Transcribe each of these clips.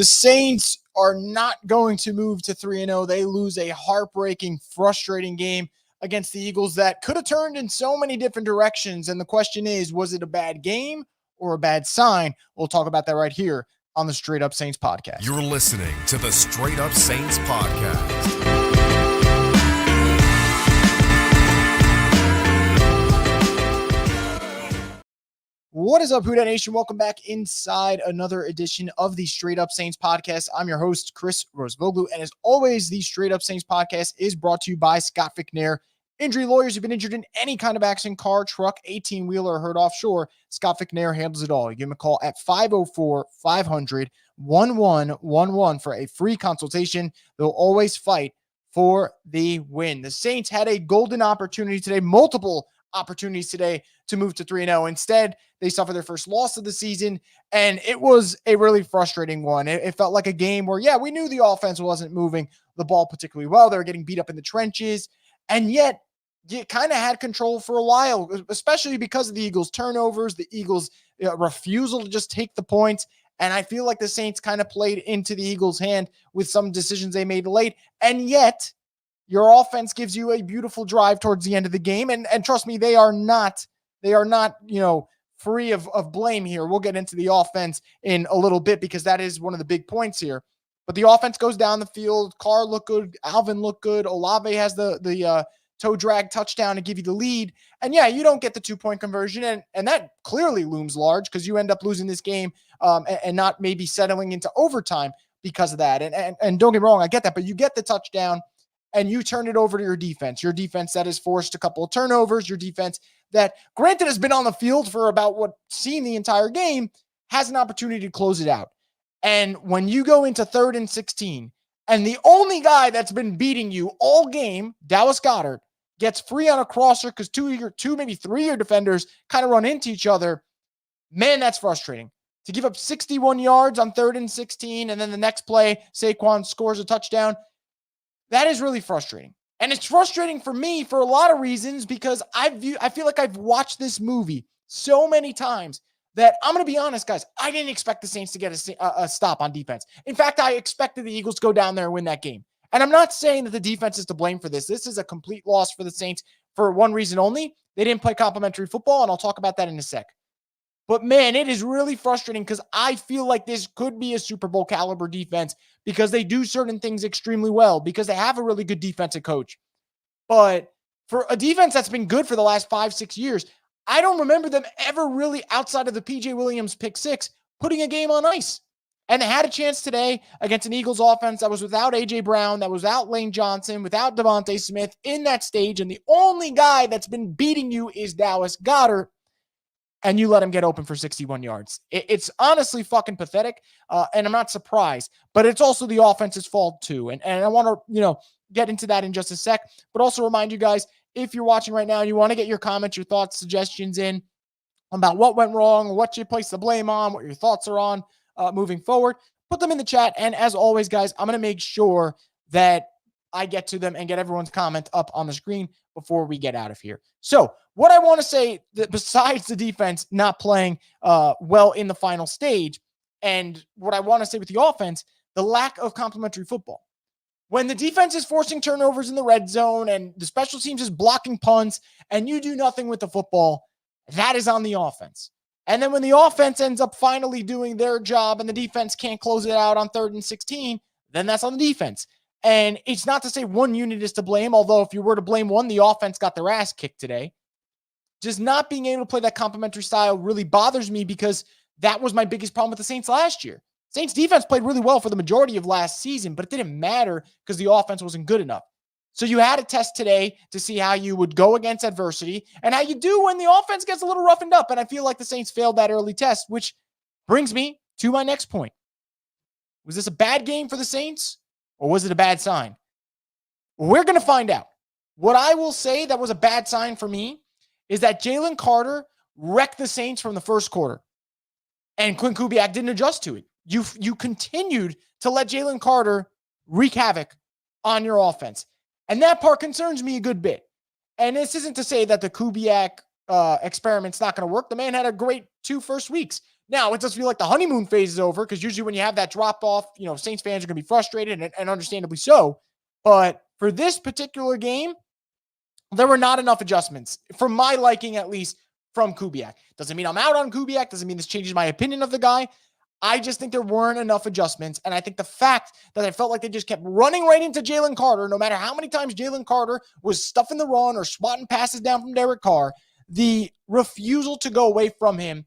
The Saints are not going to move to 3-0. They lose a heartbreaking, frustrating game against the Eagles that could have turned in so many different directions. And the question is, was it a bad game or a bad sign? We'll talk about that right here on the Straight Up Saints podcast. You're listening to the Straight Up Saints podcast. What is up, Who Dat Nation? Welcome back inside another edition of the Straight Up Saints podcast. I'm your host, Chris Rosevoglu, and as always, the Straight Up Saints podcast is brought to you by Scott McNair. Injury lawyers who've been injured in any kind of accident, car, truck, 18-wheeler, or hurt offshore. Scott McNair handles it all. You give him a call at 504-500-1111 for a free consultation. They'll always fight for the win. The Saints had a golden opportunity today, multiple opportunities today to move to 3-0. Instead, they suffered their first loss of the season, and it was a really frustrating one. It felt like a game where, yeah, we knew the offense wasn't moving the ball particularly well. They were getting beat up in the trenches, and yet you kind of had control for a while, especially because of the Eagles' turnovers, the Eagles' refusal to just take the points. And I feel like the Saints kind of played into the Eagles' hand with some decisions they made late, and yet your offense gives you a beautiful drive towards the end of the game. And trust me, they are not, free of blame here. We'll get into the offense in a little bit because that is one of the big points here. But the offense goes down the field. Carr looked good. Alvin looked good. Olave has the toe drag touchdown to give you the lead. And yeah, you don't get the 2-point conversion. And that clearly looms large because you end up losing this game and not maybe settling into overtime because of that. And don't get me wrong, I get that, but you get the touchdown and you turn it over to your defense that has forced a couple of turnovers, your defense that, granted, has been on the field for about seen the entire game, has an opportunity to close it out. And when you go into 3rd and 16, and the only guy that's been beating you all game, Dallas Goedert, gets free on a crosser because two, maybe three of your defenders kind of run into each other, man, that's frustrating. To give up 61 yards on 3rd and 16, and then the next play, Saquon scores a touchdown, that is really frustrating. And it's frustrating for me for a lot of reasons because I feel like I've watched this movie so many times that I'm going to be honest, guys, I didn't expect the Saints to get a stop on defense. In fact, I expected the Eagles to go down there and win that game. And I'm not saying that the defense is to blame for this. This is a complete loss for the Saints for one reason only. They didn't play complementary football, and I'll talk about that in a sec. But man, it is really frustrating because I feel like this could be a Super Bowl caliber defense because they do certain things extremely well, because they have a really good defensive coach. But for a defense that's been good for the last 5-6 years, I don't remember them ever really, outside of the PJ Williams pick 6, putting a game on ice. And they had a chance today against an Eagles offense that was without A.J. Brown, that was without Lane Johnson, without Devontae Smith in that stage. And the only guy that's been beating you is Dallas Goedert. And you let him get open for 61 yards. It's honestly fucking pathetic, and I'm not surprised. But it's also the offense's fault too. And I want to, get into that in just a sec. But also remind you guys, if you're watching right now and you want to get your comments, your thoughts, suggestions in about what went wrong, what you place the blame on, what your thoughts are on moving forward, put them in the chat. And as always, guys, I'm going to make sure that I get to them and get everyone's comment up on the screen before we get out of here. So what I want to say, that besides the defense not playing well in the final stage, and what I want to say with the offense, the lack of complementary football. When the defense is forcing turnovers in the red zone and the special teams is blocking punts and you do nothing with the football, that is on the offense. And then when the offense ends up finally doing their job and the defense can't close it out on 3rd and 16, then that's on the defense. And it's not to say one unit is to blame, although if you were to blame one, the offense got their ass kicked today. Just not being able to play that complementary style really bothers me because that was my biggest problem with the Saints last year. Saints defense played really well for the majority of last season, but it didn't matter because the offense wasn't good enough. So you had a test today to see how you would go against adversity and how you do when the offense gets a little roughened up. And I feel like the Saints failed that early test, which brings me to my next point. Was this a bad game for the Saints? Or was it a bad sign? We're going to find out. What I will say that was a bad sign for me is that Jalen Carter wrecked the Saints from the first quarter. And Quinn Kubiak didn't adjust to it. You continued to let Jalen Carter wreak havoc on your offense. And that part concerns me a good bit. And this isn't to say that the Kubiak experiment's not going to work. The man had a great 2 first weeks. Now, it does feel like the honeymoon phase is over because usually when you have that drop off, Saints fans are going to be frustrated and understandably so. But for this particular game, there were not enough adjustments, for my liking at least, from Kubiak. Doesn't mean I'm out on Kubiak. Doesn't mean this changes my opinion of the guy. I just think there weren't enough adjustments. And I think the fact that I felt like they just kept running right into Jalen Carter, no matter how many times Jalen Carter was stuffing the run or swatting passes down from Derek Carr, the refusal to go away from him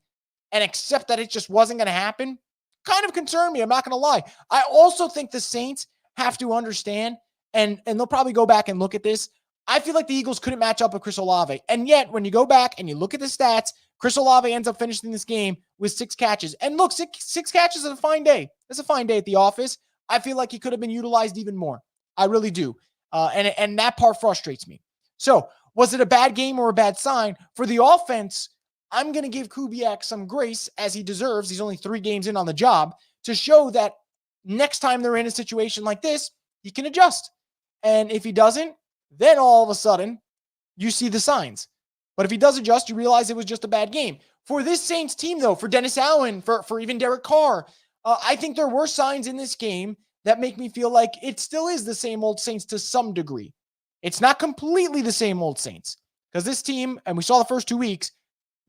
and accept that it just wasn't going to happen kind of concerned me. I'm not going to lie. I also think the Saints have to understand, and they'll probably go back and look at this. I feel like the Eagles couldn't match up with Chris Olave. And yet, when you go back and you look at the stats, Chris Olave ends up finishing this game with 6 catches. And look, six catches is a fine day. It's a fine day at the office. I feel like he could have been utilized even more. I really do. And that part frustrates me. So, was it a bad game or a bad sign? For the offense, I'm going to give Kubiak some grace, as he deserves. He's only 3 games in on the job, to show that next time they're in a situation like this, he can adjust. And if he doesn't, then all of a sudden, you see the signs. But if he does adjust, you realize it was just a bad game. For this Saints team, though, for Dennis Allen, for even Derek Carr, I think there were signs in this game that make me feel like it still is the same old Saints to some degree. It's not completely the same old Saints. Because this team, and we saw the first 2 weeks,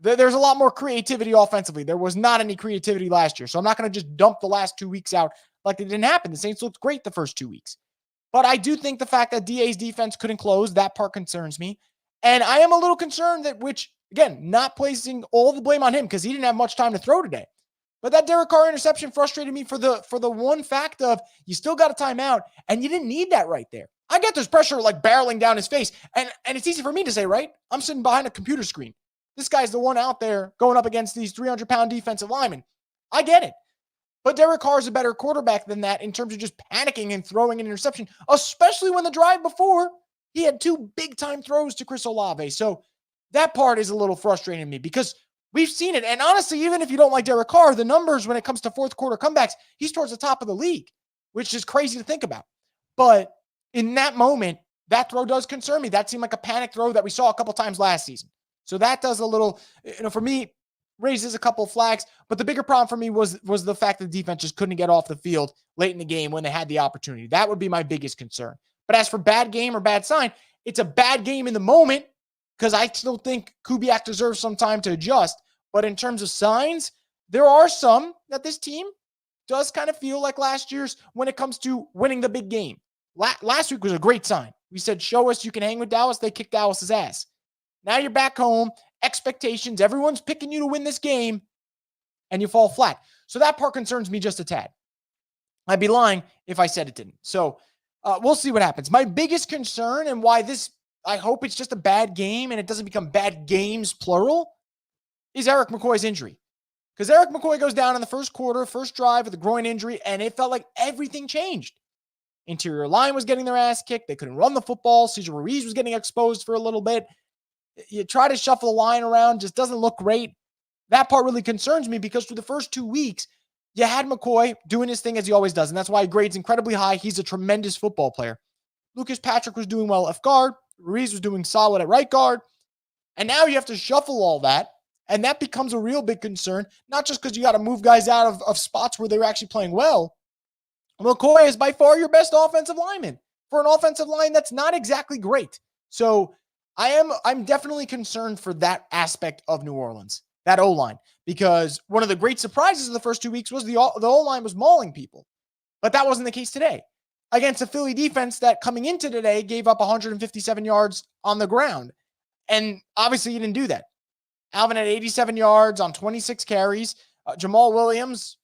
there's a lot more creativity offensively. There was not any creativity last year. So I'm not going to just dump the last 2 weeks out like it didn't happen. The Saints looked great the first 2 weeks. But I do think the fact that DA's defense couldn't close, that part concerns me. And I am a little concerned that, which, again, not placing all the blame on him because he didn't have much time to throw today. But that Derek Carr interception frustrated me for the one fact of you still got a timeout and you didn't need that right there. I get this pressure like barreling down his face. And it's easy for me to say, right? I'm sitting behind a computer screen. This guy's the one out there going up against these 300-pound defensive linemen. I get it. But Derek Carr is a better quarterback than that in terms of just panicking and throwing an interception, especially when the drive before he had 2 big-time throws to Chris Olave. So that part is a little frustrating to me because we've seen it. And honestly, even if you don't like Derek Carr, the numbers when it comes to fourth quarter comebacks, he's towards the top of the league, which is crazy to think about. But in that moment, that throw does concern me. That seemed like a panic throw that we saw a couple times last season. So that does a little, for me, raises a couple of flags. But the bigger problem for me was the fact that the defense just couldn't get off the field late in the game when they had the opportunity. That would be my biggest concern. But as for bad game or bad sign, it's a bad game in the moment because I still think Kubiak deserves some time to adjust. But in terms of signs, there are some that this team does kind of feel like last year's when it comes to winning the big game. Last week was a great sign. We said, show us you can hang with Dallas. They kicked Dallas's ass. Now you're back home, expectations, everyone's picking you to win this game, and you fall flat. So that part concerns me just a tad. I'd be lying if I said it didn't. So we'll see what happens. My biggest concern and why this, I hope it's just a bad game and it doesn't become bad games, plural, is Eric McCoy's injury. Because Eric McCoy goes down in the first quarter, first drive with a groin injury, and it felt like everything changed. Interior line was getting their ass kicked. They couldn't run the football. Cesar Ruiz was getting exposed for a little bit. You try to shuffle the line around, just doesn't look great. That part really concerns me because for the first 2 weeks, you had McCoy doing his thing as he always does, and that's why he grades incredibly high. He's a tremendous football player. Lucas Patrick was doing well at left guard. Ruiz was doing solid at right guard. And now you have to shuffle all that, and that becomes a real big concern, not just because you got to move guys out of spots where they're actually playing well. McCoy is by far your best offensive lineman for an offensive line that's not exactly great. So I'm definitely concerned for that aspect of New Orleans, that O-line, because one of the great surprises of the first 2 weeks was the O-line was mauling people, but that wasn't the case today against a Philly defense that coming into today gave up 157 yards on the ground. And obviously you didn't do that. Alvin had 87 yards on 26 carries. Jamal Williams,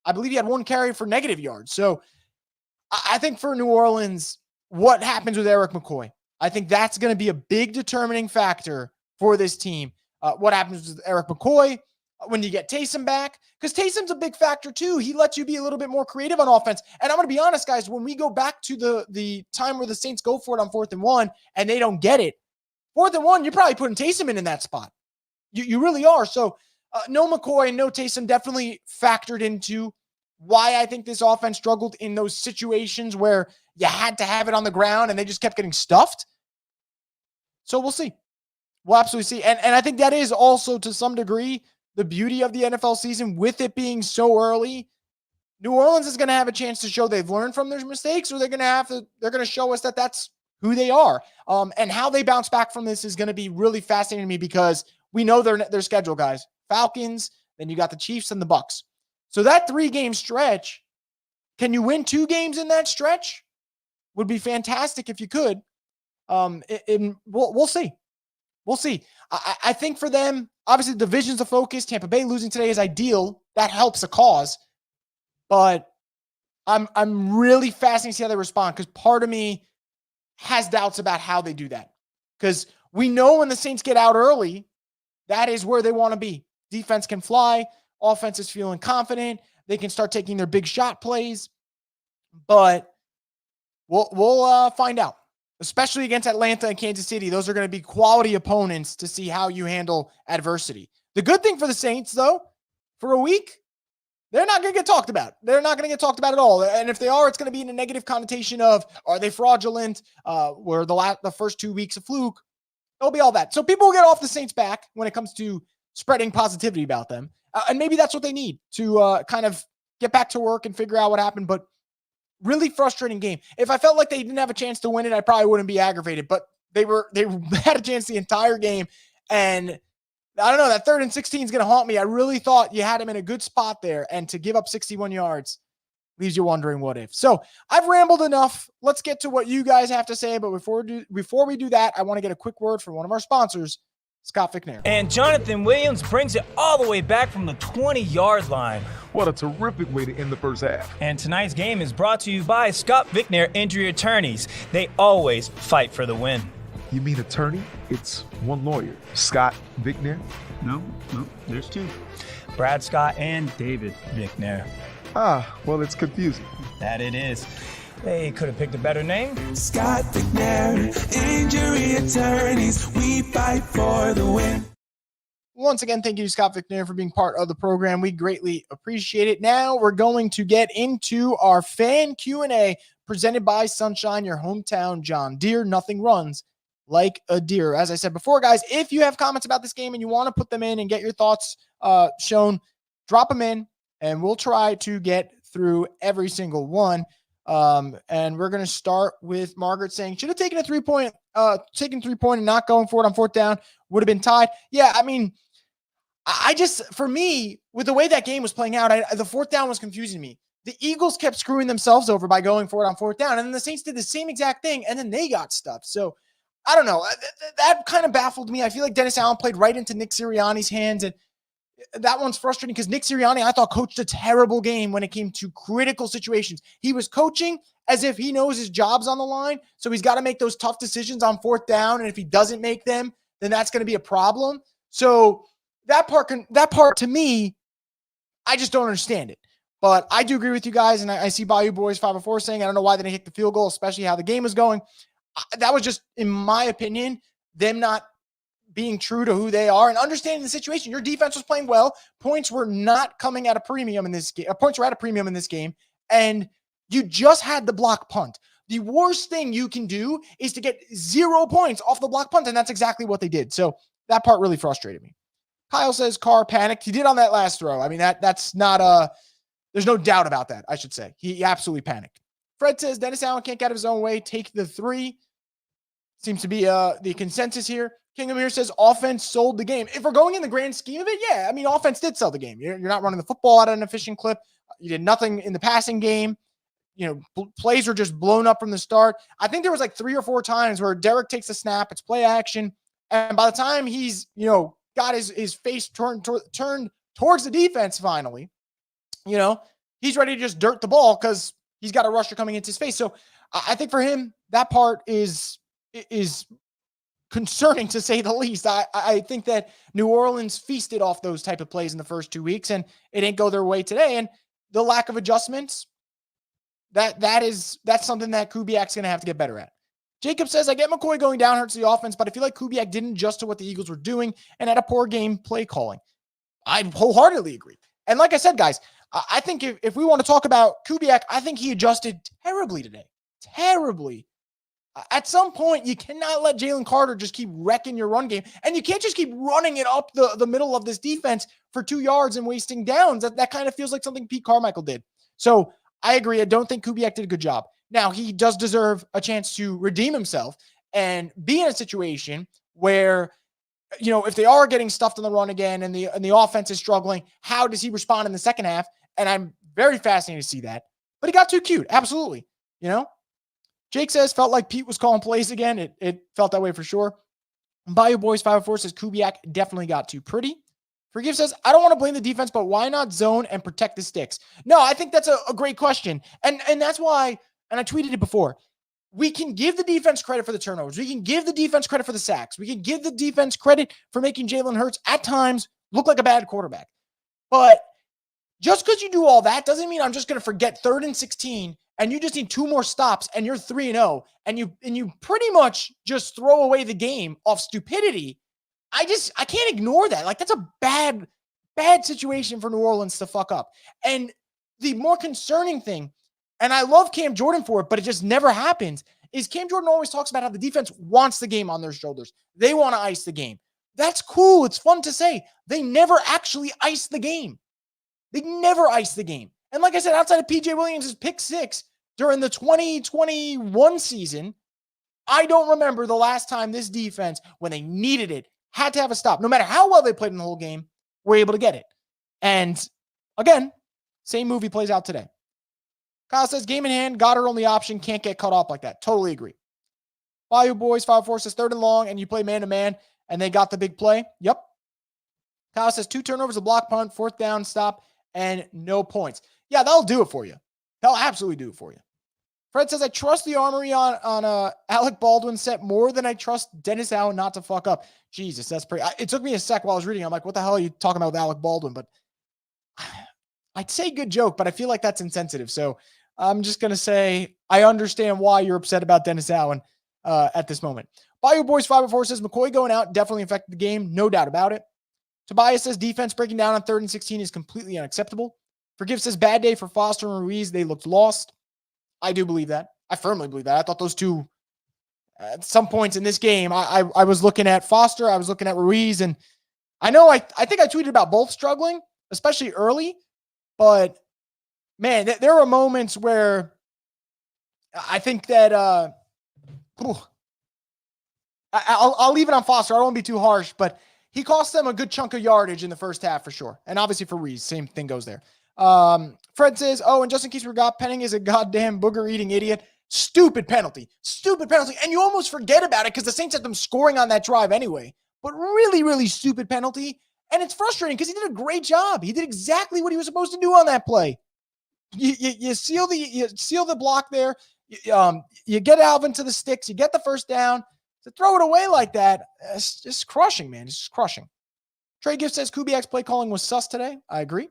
I believe he had 1 carry for negative yards. So I think for New Orleans, what happens with Eric McCoy? I think that's going to be a big determining factor for this team. What happens with Eric McCoy when you get Taysom back? Because Taysom's a big factor too. He lets you be a little bit more creative on offense. And I'm going to be honest, guys, when we go back to the time where the Saints go for it on 4th and 1 and they don't get it, 4th and 1, you're probably putting Taysom in that spot. You really are. So no McCoy, no Taysom definitely factored into why I think this offense struggled in those situations where you had to have it on the ground and they just kept getting stuffed. So we'll see. We'll absolutely see. And I think that is also to some degree the beauty of the NFL season with it being so early. New Orleans is going to have a chance to show they've learned from their mistakes, or they're going to show us that that's who they are. And how they bounce back from this is going to be really fascinating to me, because we know their schedule, guys. Falcons, then you got the Chiefs and the Bucs. So that 3-game stretch, can you win 2 games in that stretch? Would be fantastic if you could. We'll see. We'll see. I think for them, obviously the division's a focus. Tampa Bay losing today is ideal. That helps a cause. But I'm really fascinated to see how they respond, because part of me has doubts about how they do that. Because we know when the Saints get out early, that is where they want to be. Defense can fly. Offense is feeling confident. They can start taking their big shot plays. But we'll find out, especially against Atlanta and Kansas City. Those are going to be quality opponents to see how you handle adversity. The good thing for the Saints, though, for a week, they're not going to get talked about. They're not going to get talked about at all. And if they are, it's going to be in a negative connotation of, are they fraudulent? Were the first 2 weeks a fluke? It'll be all that. So people will get off the Saints back when it comes to spreading positivity about them. And maybe that's what they need to kind of get back to work and figure out what happened. But really frustrating game. If I felt like they didn't have a chance to win it, I probably wouldn't be aggravated. But they had a chance the entire game. And I don't know, that 3rd and 16 is going to haunt me. I really thought you had him in a good spot there, and to give up 61 yards leaves you wondering what if. So I've rambled enough. Let's get to what you guys have to say. But before we do that, I want to get a quick word from one of our sponsors, Scott Fickner. And Jonathan Williams brings it all the way back from the 20-yard line. What a terrific way to end the first half. And tonight's game is brought to you by Scott Fickner Injury Attorneys. They always fight for the win. You mean attorney? It's one lawyer. Scott Fickner? No, there's 2. Brad Scott and David Fickner. Well, it's confusing. That it is. They could have picked a better name. Scott Fickner, Injury Attorneys, we fight for the win. Once again, thank you to Scott Fickner for being part of the program. We greatly appreciate it. Now we're going to get into our fan Q&A presented by Sunshine, your hometown John Deere. Nothing runs like a deer. As I said before, guys, if you have comments about this game and you want to put them in and get your thoughts shown, drop them in, and we'll try to get through every single one. And we're going to start with Margaret saying, should have taken a 3-point, and not going for it on 4th down. Would have been tied. Yeah, I mean, for me, with the way that game was playing out, the 4th down was confusing me. The Eagles kept screwing themselves over by going for it on 4th down, and then the Saints did the same exact thing, and then they got stuffed. So I don't know. That kind of baffled me. I feel like Dennis Allen played right into Nick Sirianni's hands, and that one's frustrating because Nick Sirianni, I thought, coached a terrible game when it came to critical situations. He was coaching as if he knows his job's on the line, so he's got to make those tough decisions on 4th down, and if he doesn't make them, then that's going to be a problem. So that part to me, I just don't understand it. But I do agree with you guys, and I see Bayou Boys 504 saying, I don't know why they didn't kick the field goal, especially how the game was going. That was just, in my opinion, them not being true to who they are and understanding the situation. Your defense was playing well. Points were not coming at a premium in this game. Points were at a premium in this game, and you just had the block punt. The worst thing you can do is to get 0 points off the block punt, and that's exactly what they did. So that part really frustrated me. Kyle says Carr panicked. He did on that last throw. I mean, that's not there's no doubt about that, I should say. He absolutely panicked. Fred says Dennis Allen can't get out of his own way. Take the 3. Seems to be the consensus here. King Amir says offense sold the game. If we're going in the grand scheme of it, yeah. I mean, offense did sell the game. You're not running the football at an efficient clip. You did nothing in the passing game. Plays were just blown up from the start. I think there was like 3 or 4 times where Derek takes a snap, it's play action, and by the time he's, got his face turned towards the defense finally, he's ready to just dirt the ball because he's got a rusher coming into his face. So I think for him, that part is concerning to say the least. I think that New Orleans feasted off those type of plays in the first 2 weeks, and it didn't go their way today. And the lack of adjustments, that's something that Kubiak's going to have to get better at. Jacob says, I get McCoy going down hurts the offense, but I feel like Kubiak didn't adjust to what the Eagles were doing and had a poor game play calling. I wholeheartedly agree. And like I said, guys, I think if we want to talk about Kubiak, I think he adjusted terribly today. Terribly. At some point, you cannot let Jalen Carter just keep wrecking your run game. And you can't just keep running it up the middle of this defense for 2 yards and wasting downs. That kind of feels like something Pete Carmichael did. So I agree. I don't think Kubiak did a good job. Now, he does deserve a chance to redeem himself and be in a situation where, if they are getting stuffed on the run again and the offense is struggling, how does he respond in the second half? And I'm very fascinated to see that. But he got too cute. Absolutely. Jake says, felt like Pete was calling plays again. It felt that way for sure. Bayou Boys 504 says, Kubiak definitely got too pretty. Forgive says, I don't want to blame the defense, but why not zone and protect the sticks? No, I think that's a great question. And that's why, and I tweeted it before, we can give the defense credit for the turnovers. We can give the defense credit for the sacks. We can give the defense credit for making Jalen Hurts at times look like a bad quarterback. But just because you do all that doesn't mean I'm just going to forget 3rd and 16 and you just need 2 more stops and you're 3-0 and you pretty much just throw away the game off stupidity. I can't ignore that. Like, that's a bad situation for New Orleans to fuck up. And the more concerning thing, and I love Cam Jordan for it, but it just never happens, is Cam Jordan always talks about how the defense wants the game on their shoulders. They want to ice the game. That's cool. It's fun to say. They never actually ice the game. They never ice the game. And like I said, outside of PJ Williams' pick 6 during the 2021 season, I don't remember the last time this defense, when they needed it, had to have a stop. No matter how well they played in the whole game, were able to get it. And again, same movie plays out today. Kyle says, game in hand, got her only option, can't get cut off like that. Totally agree. Bayou Boys 5-4 says 3rd and long, and you play man-to-man, and they got the big play. Yep. Kyle says 2 turnovers, a block punt, 4th down, stop, and no points. Yeah, that'll do it for you. That'll absolutely do it for you. Fred says, I trust the armory on Alec Baldwin set more than I trust Dennis Allen not to fuck up. Jesus, that's pretty. It took me a sec while I was reading. I'm like, what the hell are you talking about with Alec Baldwin? But I'd say good joke, but I feel like that's insensitive. So I'm just going to say I understand why you're upset about Dennis Allen at this moment. Bayou Boys 504 says, McCoy going out definitely affected the game. No doubt about it. Tobias says, defense breaking down on 3rd and 16 is completely unacceptable. Forgive says, bad day for Foster and Ruiz. They looked lost. I do believe that. I firmly believe that. I thought those two, at some points in this game, I was looking at Foster, I was looking at Ruiz, and I know I think I tweeted about both struggling, especially early, but man, there were moments where I think that I'll leave it on Foster. I don't want to be too harsh, but he cost them a good chunk of yardage in the first half for sure. And obviously for Ruiz, same thing goes there. Fred says, and just in case we forgot, Penning is a goddamn booger-eating idiot. Stupid penalty. And you almost forget about it because the Saints had them scoring on that drive anyway. But really, really stupid penalty. And it's frustrating because he did a great job. He did exactly what he was supposed to do on that play. You seal the block there. You get Alvin to the sticks. You get the first down. To throw it away like that, it's just crushing, man. It's just crushing. Trey Gift says Kubiak's play calling was sus today. I agree.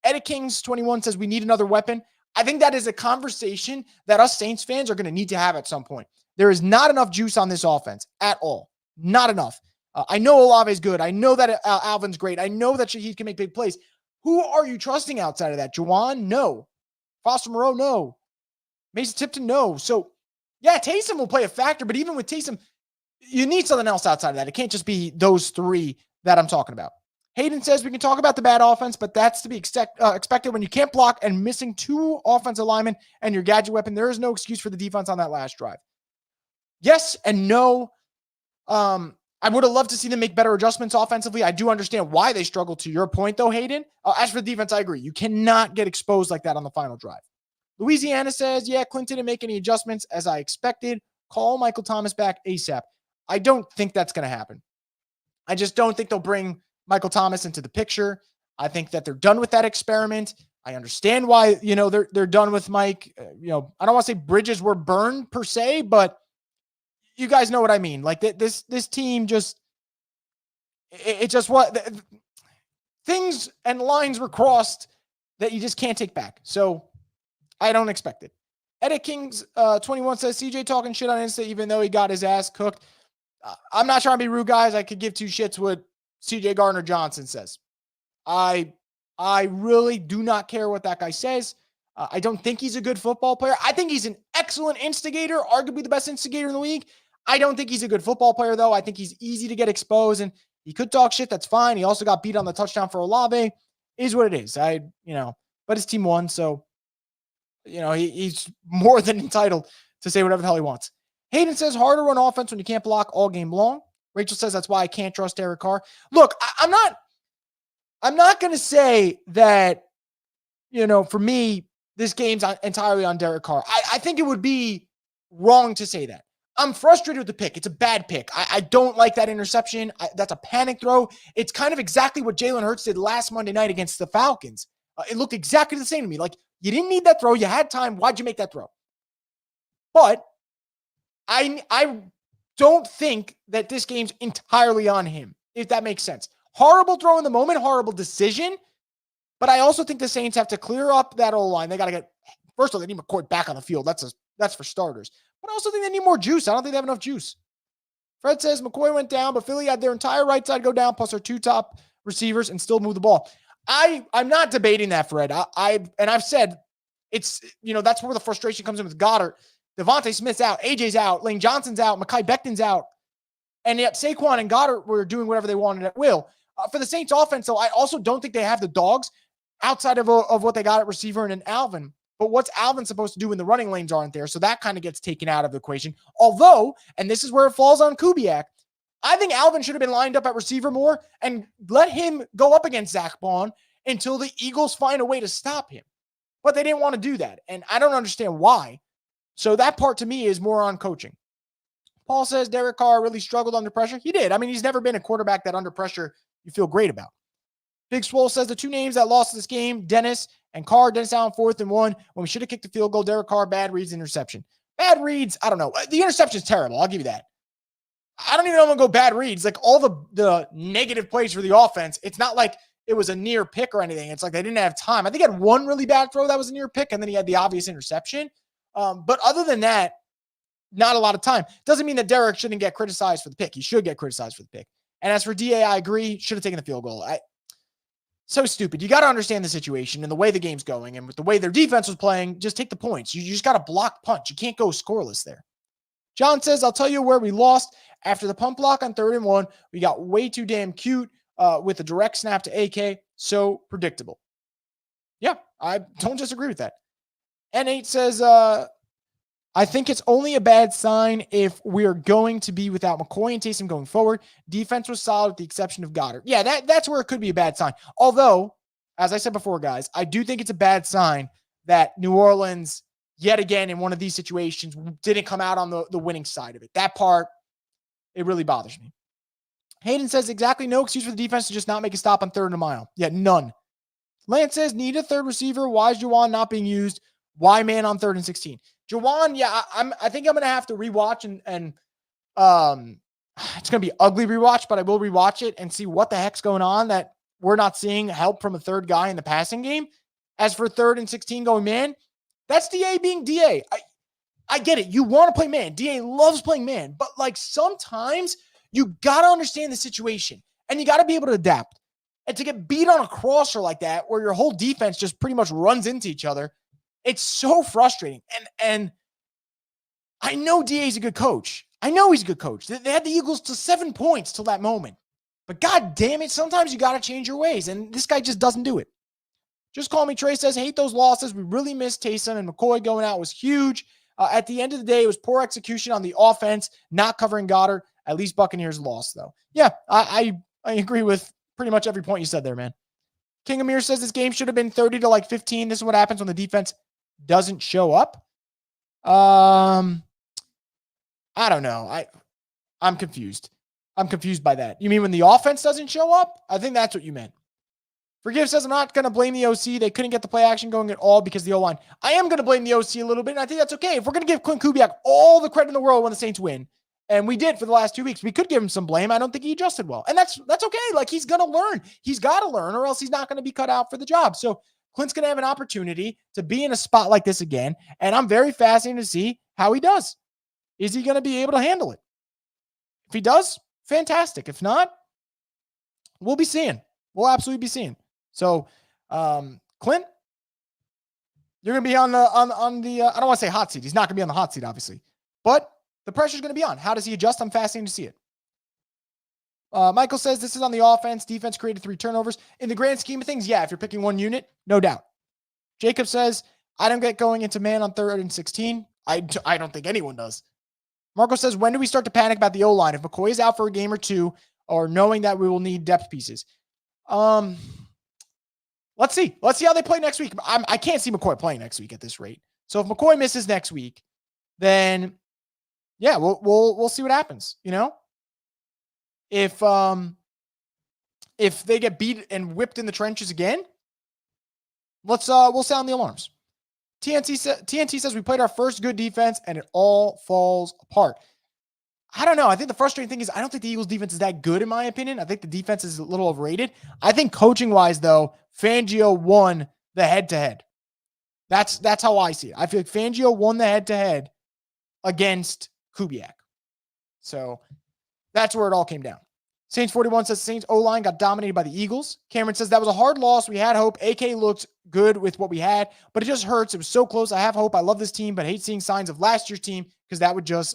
Edit Kings 21 says we need another weapon. I think that is a conversation that us Saints fans are going to need to have at some point. There is not enough juice on this offense at all. Not enough. I know Olave is good. I know that Alvin's great. I know that Shaheed can make big plays. Who are you trusting outside of that? Juwan? No. Foster Moreau? No. Mason Tipton? No. So, yeah, Taysom will play a factor, but even with Taysom, you need something else outside of that. It can't just be those 3 that I'm talking about. Hayden says we can talk about the bad offense, but that's to be expected when you can't block and missing 2 offensive linemen and your gadget weapon. There is no excuse for the defense on that last drive. Yes and no. I would have loved to see them make better adjustments offensively. I do understand why they struggle, to your point, though, Hayden. As for the defense, I agree. You cannot get exposed like that on the final drive. Louisiana says, yeah, Clinton didn't make any adjustments as I expected. Call Michael Thomas back ASAP. I don't think that's going to happen. I just don't think they'll bring Michael Thomas into the picture. I think that they're done with that experiment. I understand why, they're done with Mike. I don't want to say bridges were burned per se, but you guys know what I mean. Like this team just, it just what things and lines were crossed that you just can't take back. So I don't expect it. Edit Kings 21 says CJ talking shit on Insta, even though he got his ass cooked. I'm not trying to be rude, guys. I could give 2 shits what CJ Gardner-Johnson says. I really do not care what that guy says. I don't think he's a good football player. I think he's an excellent instigator, arguably the best instigator in the league. I don't think he's a good football player, though. I think he's easy to get exposed, and he could talk shit. That's fine. He also got beat on the touchdown for Olave. Is what it is. But his team won, so he's more than entitled to say whatever the hell he wants. Hayden says harder run offense when you can't block all game long. Rachel says that's why I can't trust Derek Carr. Look, I'm not going to say that, for me, this game's entirely on Derek Carr. I think it would be wrong to say that. I'm frustrated with the pick. It's a bad pick. I don't like that interception. That's a panic throw. It's kind of exactly what Jalen Hurts did last Monday night against the Falcons. It looked exactly the same to me. Like, you didn't need that throw. You had time. Why'd you make that throw? But I don't think that this game's entirely on him, if that makes sense. Horrible throw in the moment, horrible decision. But I also think the Saints have to clear up that O-line. They got to get, first of all, they need McCoy back on the field. That's for starters. But I also think they need more juice. I don't think they have enough juice. Fred says McCoy went down, but Philly had their entire right side go down, plus their two top receivers, and still move the ball. I'm not debating that, Fred. I've said it's, that's where the frustration comes in with Goddard. Devontae Smith's out, AJ's out, Lane Johnson's out, Mekhi Becton's out. And yet Saquon and Goddard were doing whatever they wanted at will. For the Saints offense, though, I also don't think they have the dogs outside of what they got at receiver and an Alvin. But what's Alvin supposed to do when the running lanes aren't there? So that kind of gets taken out of the equation. Although, and this is where it falls on Kubiak, I think Alvin should have been lined up at receiver more and let him go up against Zach Bond until the Eagles find a way to stop him. But they didn't want to do that. And I don't understand why. So that part to me is more on coaching. Paul says Derek Carr really struggled under pressure. He did. I mean, he's never been a quarterback that under pressure you feel great about. Big Swole says the two names that lost this game, Dennis and Carr. Dennis out on 4th and 1 when we should have kicked the field goal. Derek Carr, bad reads, interception. Bad reads, I don't know. The interception is terrible. I'll give you that. I don't even know if I'm going to go bad reads. Like all the negative plays for the offense, it's not like it was a near pick or anything. It's like they didn't have time. I think he had one really bad throw that was a near pick, and then he had the obvious interception. But other than that, not a lot of time. Doesn't mean that Derek shouldn't get criticized for the pick. He should get criticized for the pick. And as for DA, I agree. Should have taken the field goal. So stupid. You got to understand the situation and the way the game's going. And with the way their defense was playing, just take the points. You just got to block punch. You can't go scoreless there. John says, I'll tell you where we lost. After the pump block on 3rd and 1, we got way too damn cute with a direct snap to AK. So predictable. Yeah, I don't disagree with that. N8 says, I think it's only a bad sign if we're going to be without McCoy and Taysom going forward. Defense was solid with the exception of Goddard. Yeah, that's where it could be a bad sign. Although, as I said before, guys, I do think it's a bad sign that New Orleans, yet again, in one of these situations, didn't come out on the winning side of it. That part, it really bothers me. Hayden says exactly no excuse for the defense to just not make a stop on 3rd and a mile. Yeah, none. Lance says need a third receiver. Why is Juwan not being used? Why man on 3rd and 16? Juwan, yeah, I think I'm going to have to rewatch and it's going to be ugly rewatch, but I will rewatch it and see what the heck's going on that we're not seeing help from a third guy in the passing game. As for 3rd and 16 going man, that's DA being DA. I get it. You want to play man. DA loves playing man, but like sometimes you got to understand the situation and you got to be able to adapt. And to get beat on a crosser like that, where your whole defense just pretty much runs into each other, it's so frustrating. And I know DA's a good coach. I know he's a good coach. They had the Eagles to 7 points till that moment. But God damn it, sometimes you got to change your ways. And this guy just doesn't do it. Just Call Me Trey says, hate those losses. We really missed Taysom, and McCoy going out was huge. At the end of the day, it was poor execution on the offense, not covering Goddard. At least Buccaneers lost, though. Yeah, I agree with pretty much every point you said there, man. King Amir says this game should have been 30 to 15. This is what happens when the defense doesn't show up. I don't know. I'm confused. I'm confused by that. You mean when the offense doesn't show up? I think that's what you meant. Forgive says, I'm not going to blame the OC. They couldn't get the play action going at all because of the O-line. I am going to blame the OC a little bit, and I think that's okay. If we're going to give Clint Kubiak all the credit in the world when the Saints win, and we did for the last 2 weeks, we could give him some blame. I don't think he adjusted well. And that's okay. Like, he's going to learn. He's got to learn, or else he's not going to be cut out for the job. So Clint's going to have an opportunity to be in a spot like this again, and I'm very fascinated to see how he does. Is he going to be able to handle it? If he does, fantastic. If not, we'll be seeing. We'll absolutely be seeing. So, Clint, You're going to be on the I don't want to say hot seat. He's not going to be on the hot seat, obviously. But the pressure's going to be on. How does he adjust? I'm fascinated to see it. Michael says this is on the offense. Defense created 3 turnovers. In the grand scheme of things, yeah, if you're picking one unit, no doubt. Jacob says, I don't get going into man on 3rd and 16. I don't think anyone does. Marco says, when do we start to panic about the O-line? If McCoy is out for a game or 2, or knowing that we will need depth pieces. Let's see. Let's see how they play next week. I can't see McCoy playing next week at this rate. So if McCoy misses next week, then yeah, we'll see what happens. You know, if they get beat and whipped in the trenches again, we'll sound the alarms. TNT says we played our first good defense and it all falls apart. I don't know. I think the frustrating thing is I don't think the Eagles defense is that good in my opinion. I think the defense is a little overrated. I think coaching wise though, Fangio won the head-to-head. That's how I see it. I feel like Fangio won the head-to-head against Kubiak. So that's where it all came down. Saints 41 says Saints O-line got dominated by the Eagles. Cameron says that was a hard loss. We had hope. AK looked good with what we had, but it just hurts. It was so close. I have hope. I love this team, but hate seeing signs of last year's team because that would just,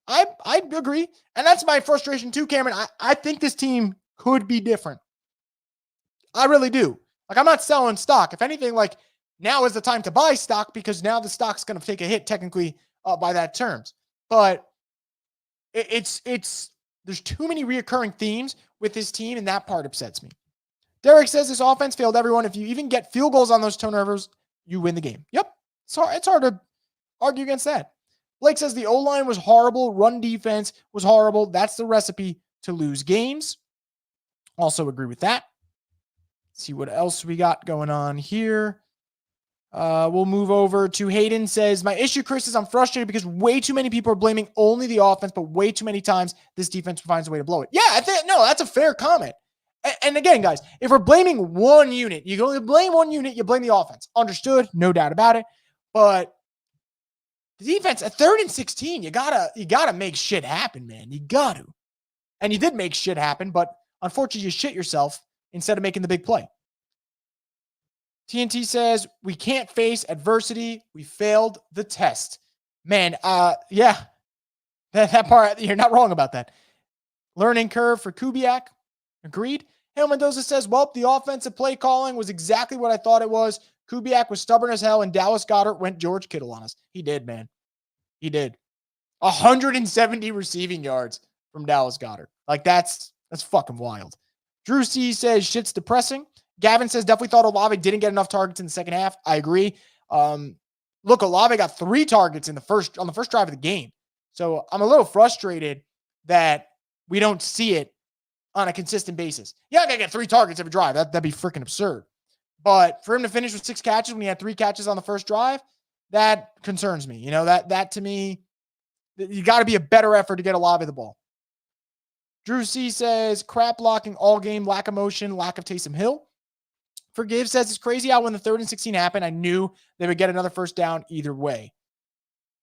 I agree. And that's my frustration too, Cameron. I think this team could be different. I really do. Like, I'm not selling stock. If anything, like, now is the time to buy stock because now the stock's going to take a hit technically by that terms. But it's there's too many reoccurring themes with this team, and that part upsets me. Derek says this offense failed everyone. If you even get field goals on those turnovers, you win the game. Yep. It's hard to argue against that. Blake says the O-line was horrible. Run defense was horrible. That's the recipe to lose games. Also agree with that. Let's see what else we got going on here. We'll move over to Hayden says, my issue, Chris, is I'm frustrated because way too many people are blaming only the offense, but way too many times this defense finds a way to blow it. Yeah, I think, no, that's a fair comment. And again, guys, if we're blaming one unit, you can only blame one unit, you blame the offense. Understood, no doubt about it. But the defense at 3rd and 16, you gotta make shit happen, man. You got to. And you did make shit happen, but unfortunately you shit yourself instead of making the big play. TNT says, we can't face adversity. We failed the test. Man, yeah. That part, you're not wrong about that. Learning curve for Kubiak. Agreed. Hale Mendoza says, well, the offensive play calling was exactly what I thought it was. Kubiak was stubborn as hell, and Dallas Goedert went George Kittle on us. He did, man. He did. 170 receiving yards from Dallas Goedert. Like, that's fucking wild. Drew C says, shit's depressing. Gavin says, definitely thought Olave didn't get enough targets in the second half. I agree. Look, Olave got 3 targets on the first drive of the game. So I'm a little frustrated that we don't see it on a consistent basis. Yeah, I got to get 3 targets every drive. That'd be freaking absurd. But for him to finish with 6 catches when he had 3 catches on the first drive, that concerns me. You know, that to me, you got to be a better effort to get Olave the ball. Drew C says, crap blocking all game, lack of motion, lack of Taysom Hill. Forgive says, it's crazy how when the 3rd and 16 happened, I knew they would get another first down either way.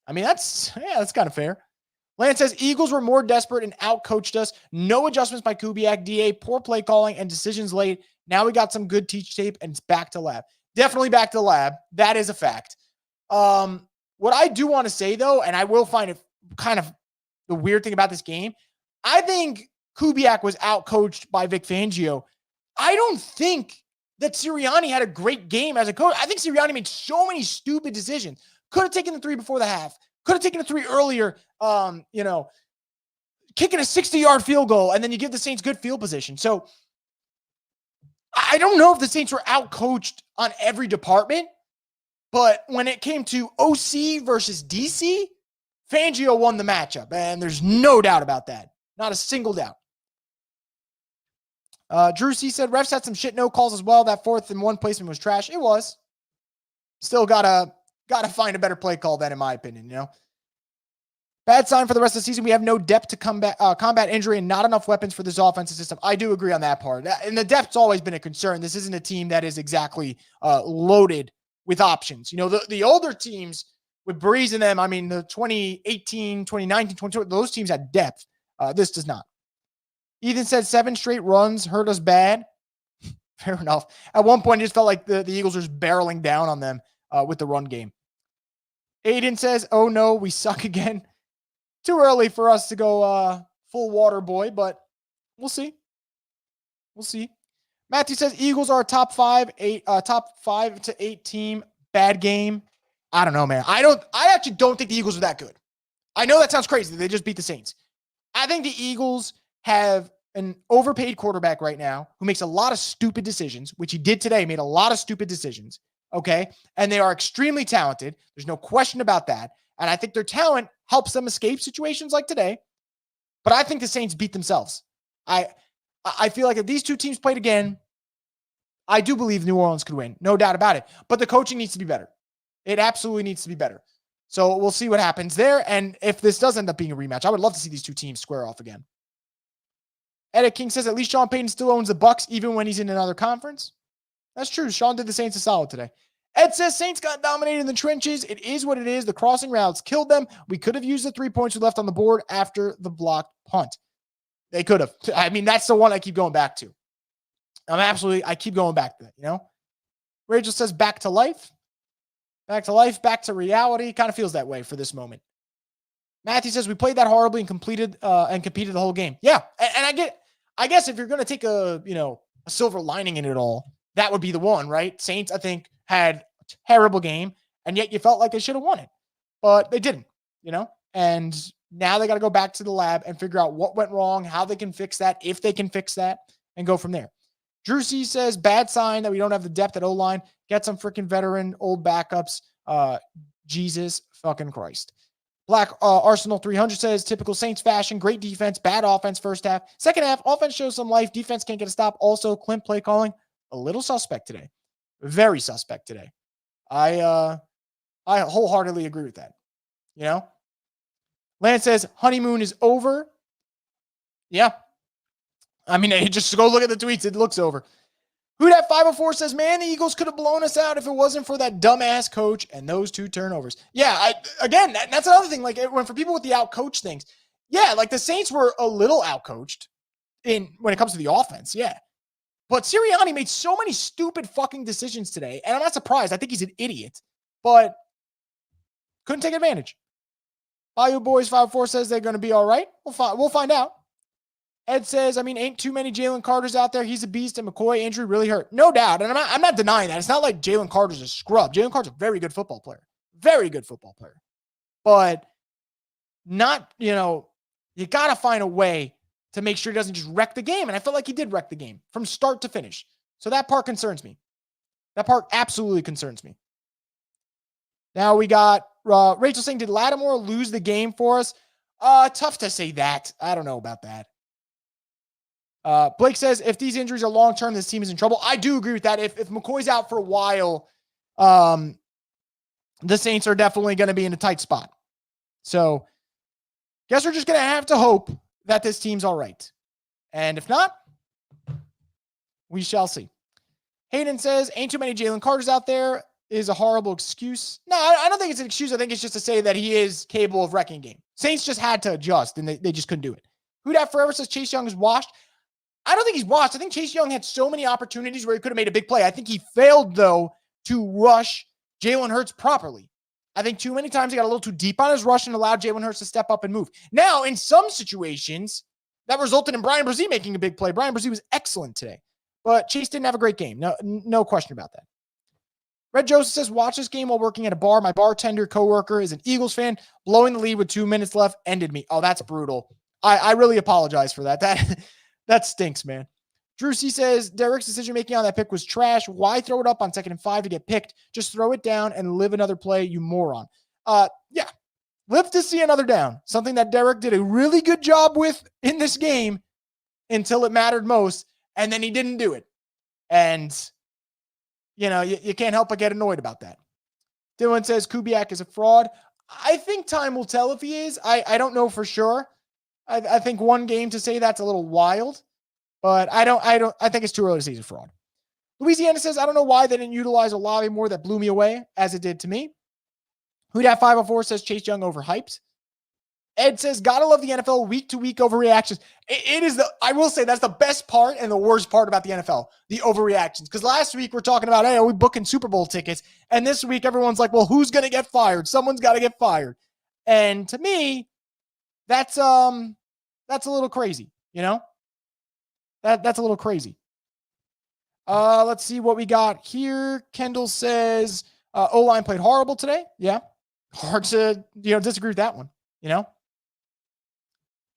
I mean, that's kind of fair. Lance says, Eagles were more desperate and outcoached us. No adjustments by Kubiak, DA, poor play calling, and decisions late. Now we got some good teach tape, and it's back to lab. Definitely back to lab. That is a fact. What I do want to say, though, and I will find it kind of the weird thing about this game, I think Kubiak was outcoached by Vic Fangio. I don't think that Sirianni had a great game as a coach. I think Sirianni made so many stupid decisions. Could have taken the 3 before the half. Could have taken the 3 earlier. Kicking a 60-yard field goal, and then you give the Saints good field position. So I don't know if the Saints were outcoached on every department, but when it came to OC versus DC, Fangio won the matchup, and there's no doubt about that. Not a single doubt. Drew C said, refs had some shit no calls as well. That 4th and 1 placement was trash. It was. Still gotta find a better play call then, in my opinion, you know. Bad sign for the rest of the season. We have no depth to combat injury and not enough weapons for this offensive system. I do agree on that part. And the depth's always been a concern. This isn't a team that is exactly loaded with options. You know, the older teams with Breeze in them, I mean, the 2018, 2019, 2020, those teams had depth. This does not. Ethan said 7 straight runs hurt us bad. Fair enough. At one point, it just felt like the Eagles were just barreling down on them with the run game. Aiden says, oh no, we suck again. Too early for us to go full water boy, but we'll see. We'll see. Matthew says Eagles are a top 5 to 8 team. Bad game. I don't know, man. I actually don't think the Eagles are that good. I know that sounds crazy. They just beat the Saints. I think the Eagles have an overpaid quarterback right now who makes a lot of stupid decisions, which he did today, made a lot of stupid decisions. Okay. And they are extremely talented. There's no question about that. And I think their talent helps them escape situations like today. But I think the Saints beat themselves. I feel like if these two teams played again, I do believe New Orleans could win. No doubt about it. But the coaching needs to be better. It absolutely needs to be better. So we'll see what happens there. And if this does end up being a rematch, I would love to see these two teams square off again. Edit King says at least Sean Payton still owns the Bucs even when he's in another conference. That's true. Sean did the Saints a solid today. Ed says Saints got dominated in the trenches. It is what it is. The crossing routes killed them. We could have used the 3 points we left on the board after the blocked punt. They could have. I mean, that's the one I keep going back to. I keep going back to that, you know? Rachel says back to life. Back to life, back to reality. Kind of feels that way for this moment. Matthew says we played that horribly and competed the whole game. Yeah, and I guess if you're going to take a silver lining in it all, that would be the one, right? Saints, I think, had a terrible game, and yet you felt like they should have won it, but they didn't, and now they got to go back to the lab and figure out what went wrong, how they can fix that, if they can fix that, and go from there. Drew C says, bad sign that we don't have the depth at O-line. Get some freaking veteran old backups. Jesus fucking Christ. Black Arsenal 300 says, typical Saints fashion, great defense, bad offense first half. Second half, offense shows some life. Defense can't get a stop. Also, Clint play calling, a little suspect today. Very suspect today. I wholeheartedly agree with that. Lance says, honeymoon is over. Yeah. I mean, just go look at the tweets. It looks over. Who that 504 says, man, the Eagles could have blown us out if it wasn't for that dumbass coach and those 2 turnovers. Yeah, that's another thing. Like, when for people with the out-coach things, yeah, like the Saints were a little out-coached when it comes to the offense, yeah. But Sirianni made so many stupid fucking decisions today, and I'm not surprised. I think he's an idiot, but couldn't take advantage. Bayou Boys 504 says they're going to be all right. We'll find out. Ed says, ain't too many Jalen Carters out there. He's a beast, and McCoy injury really hurt. No doubt, and I'm not denying that. It's not like Jalen Carter's a scrub. Jalen Carter's a very good football player. Very good football player. But not, you got to find a way to make sure he doesn't just wreck the game, and I felt like he did wreck the game from start to finish. So that part concerns me. That part absolutely concerns me. Now we got Rachel saying, did Lattimore lose the game for us? Tough to say that. I don't know about that. Blake says, if these injuries are long-term, this team is in trouble. I do agree with that. If McCoy's out for a while, the Saints are definitely going to be in a tight spot. So guess we're just going to have to hope that this team's all right. And if not, we shall see. Hayden says, ain't too many Jalen Carters out there is a horrible excuse. No, I don't think it's an excuse. I think it's just to say that he is capable of wrecking a game. Saints just had to adjust, and they just couldn't do it. Who that forever says Chase Young is washed. I don't think he's washed. I think Chase Young had so many opportunities where he could have made a big play. I think he failed, though, to rush Jalen Hurts properly. I think too many times he got a little too deep on his rush and allowed Jalen Hurts to step up and move. Now, in some situations, that resulted in Brian Brzee making a big play. Brian Brzee was excellent today, but Chase didn't have a great game. No question about that. Red Joseph says, watch this game while working at a bar. My bartender coworker is an Eagles fan. Blowing the lead with 2 minutes left ended me. Oh, that's brutal. I really apologize for that. That stinks, man. Drew C says, Derek's decision-making on that pick was trash. Why throw it up on 2nd and 5 to get picked? Just throw it down and live another play, you moron. Yeah. Live to see another down. Something that Derek did a really good job with in this game until it mattered most, and then he didn't do it. And, you can't help but get annoyed about that. Dylan says, Kubiak is a fraud. I think time will tell if he is. I don't know for sure. I think one game to say that's a little wild, but I think it's too early to say he's a fraud. Louisiana says, I don't know why they didn't utilize Olave more. That blew me away, as it did to me. Who dat 504 says Chase Young overhyped. Ed says, gotta love the NFL week to week overreactions. It is I will say that's the best part and the worst part about the NFL, the overreactions. Because last week we're talking about, hey, are we booking Super Bowl tickets? And this week everyone's like, well, who's going to get fired? Someone's got to get fired. And to me, that's a little crazy, you know? That's a little crazy. Let's see what we got here. Kendall says, O-line played horrible today. Yeah. Hard to, disagree with that one,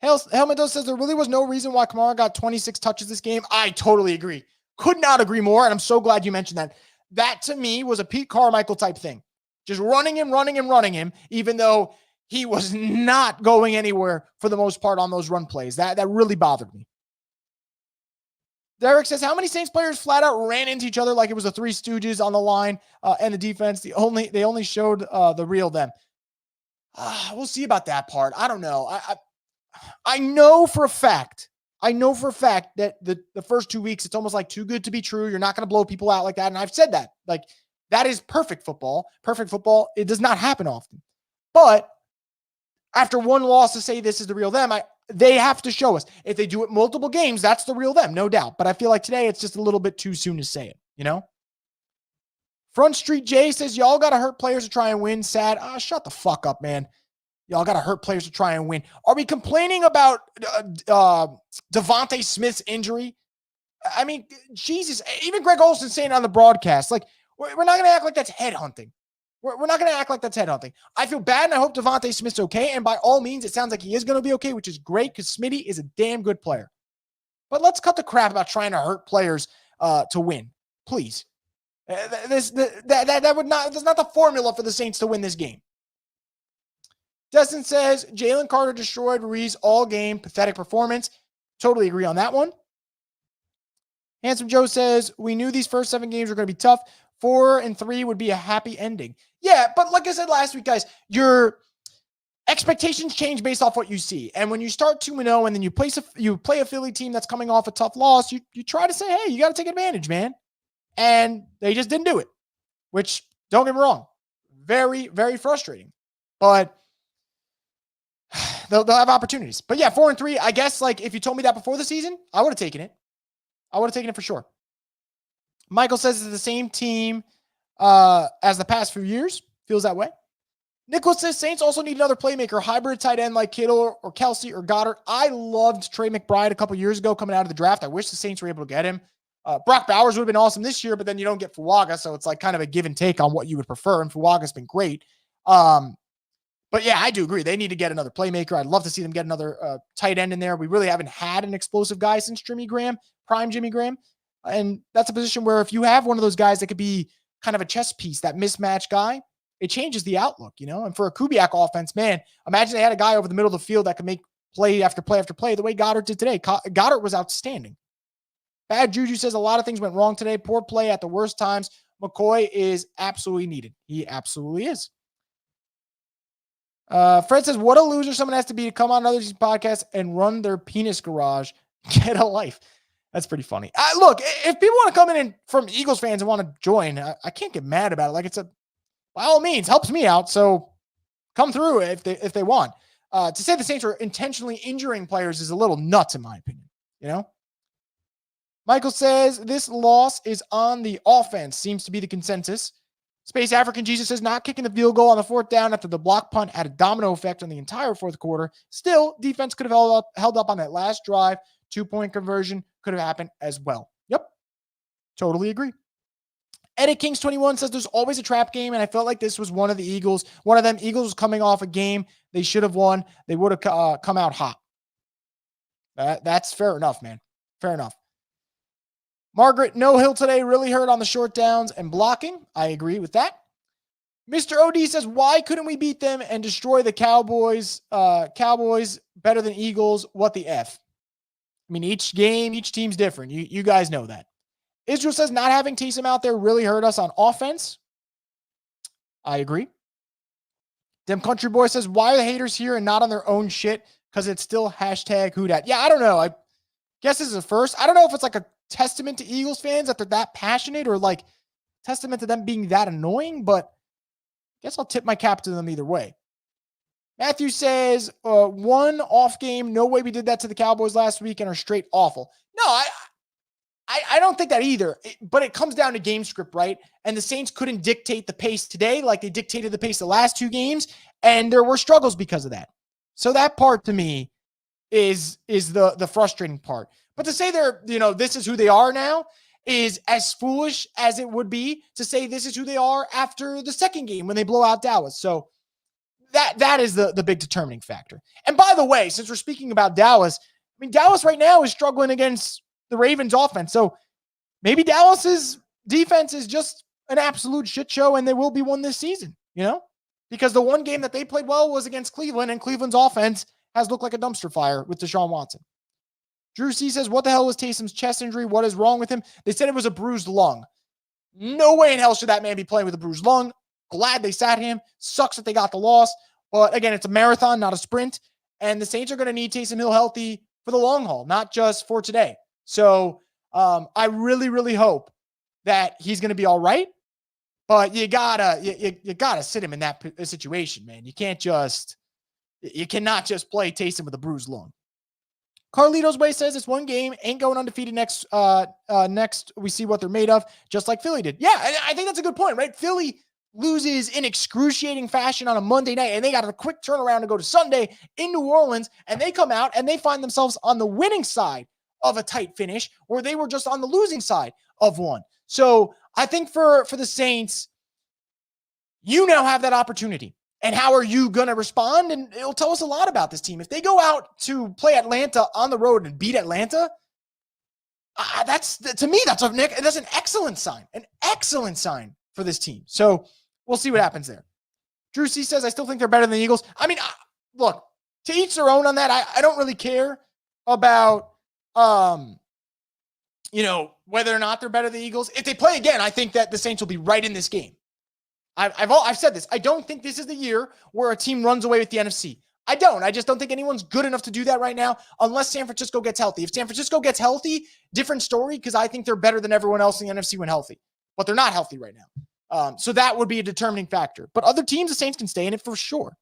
Helmedo says there really was no reason why Kamara got 26 touches this game. I totally agree. Could not agree more. And I'm so glad you mentioned that. That to me was a Pete Carmichael type thing. Just running him, even though he was not going anywhere for the most part on those run plays. That really bothered me. Derek says, how many Saints players flat out ran into each other like it was the Three Stooges on the line and the defense? They only showed the real them. We'll see about that part. I don't know. I know for a fact that the first 2 weeks, it's almost like too good to be true. You're not going to blow people out like that. And I've said that. Like, that is perfect football. Perfect football. It does not happen often. But after one loss to say this is the real them, they have to show us. If they do it multiple games, that's the real them, no doubt. But I feel like today it's just a little bit too soon to say it, Front Street J says, y'all got to hurt players to try and win. Sad. Shut the fuck up, man. Y'all got to hurt players to try and win. Are we complaining about Devontae Smith's injury? I mean, Jesus. Even Greg Olsen saying on the broadcast, like, we're not going to act like that's headhunting. We're not going to act like that's headhunting. I feel bad, and I hope Devontae Smith's okay. And by all means, it sounds like he is going to be okay, which is great because Smitty is a damn good player. But let's cut the crap about trying to hurt players to win, please. That's not the formula for the Saints to win this game. Destin says, Jalen Carter destroyed Ruiz all game. Pathetic performance. Totally agree on that one. Handsome Joe says, we knew these first 7 games were going to be tough. 4-3 would be a happy ending. Yeah, but like I said last week, guys, your expectations change based off what you see. And when you start 2-0 and then you play a Philly team that's coming off a tough loss, you try to say, hey, you got to take advantage, man. And they just didn't do it, which, don't get me wrong, very, very frustrating. But they'll have opportunities. But yeah, 4-3, I guess, like, if you told me that before the season, I would have taken it. I would have taken it for sure. Michael says it's the same team as the past few years. Feels that way. Nicholas says Saints also need another playmaker, hybrid tight end like Kittle or Kelsey or Goddard. I loved Trey McBride a couple years ago coming out of the draft. I wish the Saints were able to get him. Brock Bowers would have been awesome this year, but then you don't get Fuaga, so it's like kind of a give and take on what you would prefer, and Fuaga's been great. But yeah, I do agree. They need to get another playmaker. I'd love to see them get another tight end in there. We really haven't had an explosive guy since Jimmy Graham, prime Jimmy Graham. And that's a position where if you have one of those guys that could be kind of a chess piece, that mismatch guy, it changes the outlook, And for a Kubiak offense, man, imagine they had a guy over the middle of the field that could make play after play after play the way Goddard did today. Goddard was outstanding. Bad Juju says a lot of things went wrong today. Poor play at the worst times. McCoy is absolutely needed. He absolutely is. Fred says, what a loser someone has to be to come on another podcast and run their penis garage. Get a life. That's pretty funny. Look, if people want to come in from Eagles fans and want to join, I can't get mad about it. Like, by all means, helps me out. So come through if they want. To say the Saints are intentionally injuring players is a little nuts in my opinion. Michael says this loss is on the offense. Seems to be the consensus. Space African Jesus says not kicking the field goal on the 4th down after the block punt had a domino effect on the entire 4th quarter. Still, defense could have held up on that last drive. 2-point conversion could have happened as well. Yep. Totally agree. Eddie Kings 21 says there's always a trap game, and I felt like this was one of the Eagles. One of them, Eagles was coming off a game they should have won. They would have come out hot. That's fair enough, man. Fair enough. Margaret, no hill today, really hurt on the short downs and blocking. I agree with that. Mr. OD says, why couldn't we beat them and destroy the Cowboys? Cowboys better than Eagles. What the F? I mean, each team's different. You guys know that. Israel says not having Taysom out there really hurt us on offense. I agree. Dem Country Boy says, why are the haters here and not on their own shit? Because it's still #who dat. Yeah, I don't know. I guess this is a first. I don't know if it's like a testament to Eagles fans that they're that passionate or like testament to them being that annoying, but I guess I'll tip my cap to them either way. Matthew says, one off game. No way we did that to the Cowboys last week and are straight awful. No, I don't think that either. But it comes down to game script, right? And the Saints couldn't dictate the pace today like they dictated the pace the last two games. And there were struggles because of that. So that part to me is the frustrating part. But to say this is who they are now is as foolish as it would be to say this is who they are after the second game when they blow out Dallas. So that is the big determining factor. And by the way, since we're speaking about Dallas, I mean, Dallas right now is struggling against the Ravens offense. So maybe Dallas's defense is just an absolute shit show and they will be one this season, because the one game that they played well was against Cleveland, and Cleveland's offense has looked like a dumpster fire with Deshaun Watson. Drew C says, what the hell was Taysom's chest injury? What is wrong with him? They said it was a bruised lung. No way in hell should that man be playing with a bruised lung. Glad they sat him. Sucks that they got the loss. But again, it's a marathon, not a sprint. And the Saints are going to need Taysom Hill healthy for the long haul, not just for today. So I really, really hope that he's going to be all right. But you gotta sit him in that situation, man. You cannot just play Taysom with a bruised lung. Carlito's Way says this one game ain't going undefeated next we see what they're made of, just like Philly did. Yeah, I think that's a good point, right? Philly loses in excruciating fashion on a Monday night, and they got a quick turnaround to go to Sunday in New Orleans, and they come out and they find themselves on the winning side of a tight finish, where they were just on the losing side of one. So I think for the Saints, you now have that opportunity. And how are you going to respond? And it'll tell us a lot about this team. If they go out to play Atlanta on the road and beat Atlanta, that's an excellent sign for this team. So we'll see what happens there. Drew C says, I still think they're better than the Eagles. I mean, look, to each their own on that. I don't really care about, whether or not they're better than the Eagles. If they play again, I think that the Saints will be right in this game. I've said this. I don't think this is the year where a team runs away with the NFC. I just don't think anyone's good enough to do that right now unless San Francisco gets healthy. If San Francisco gets healthy, different story, because I think they're better than everyone else in the NFC when healthy. But they're not healthy right now. So that would be a determining factor. But other teams, the Saints can stay in it for sure.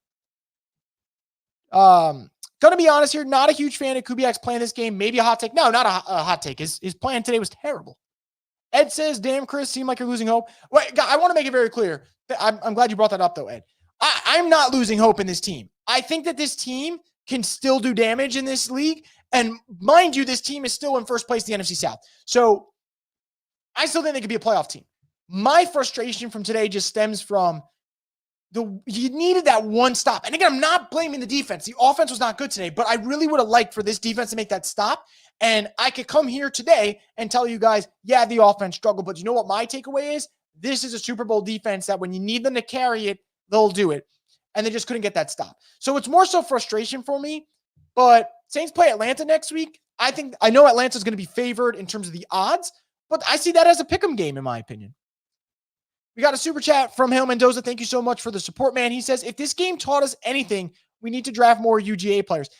Gonna be honest here, not a huge fan of Kubiak's playing this game. Maybe a hot take. No, not a hot take. His plan today was terrible. Ed says, damn, Chris, seem like you're losing hope. Wait, I want to make it very clear. I'm glad you brought that up, though, Ed. I'm not losing hope in this team. I think that this team can still do damage in this league. And mind you, this team is still in first place in the NFC South. So I still think they could be a playoff team. My frustration from today just stems from you needed that one stop. And again, I'm not blaming the defense. The offense was not good today, but I really would have liked for this defense to make that stop. And I could come here today and tell you guys, yeah, the offense struggled, but you know what my takeaway is? This is a Super Bowl defense that when you need them to carry it, they'll do it. And they just couldn't get that stop. So it's more so frustration for me, but Saints play Atlanta next week. I know Atlanta's going to be favored in terms of the odds, but I see that as a pick'em game in my opinion. We got a super chat from Hale Mendoza. Thank you so much for the support, man. He says, if this game taught us anything, we need to draft more UGA players.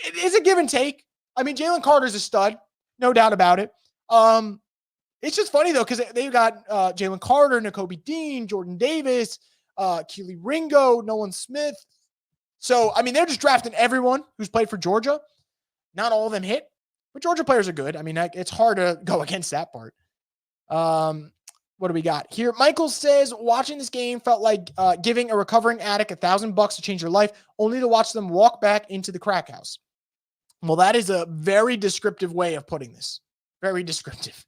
It is a give and take. I mean, Jalen Carter's a stud, no doubt about it. It's just funny, though, because they've got Jalen Carter, Nakobe Dean, Jordan Davis, Keely Ringo, Nolan Smith. So, I mean, they're just drafting everyone who's played for Georgia. Not all of them hit, but Georgia players are good. I mean, it's hard to go against that part. What do we got here? Michael says, watching this game felt like giving a recovering addict $1,000 to change their life, only to watch them walk back into the crack house. Well, that is a very descriptive way of putting this. Very descriptive.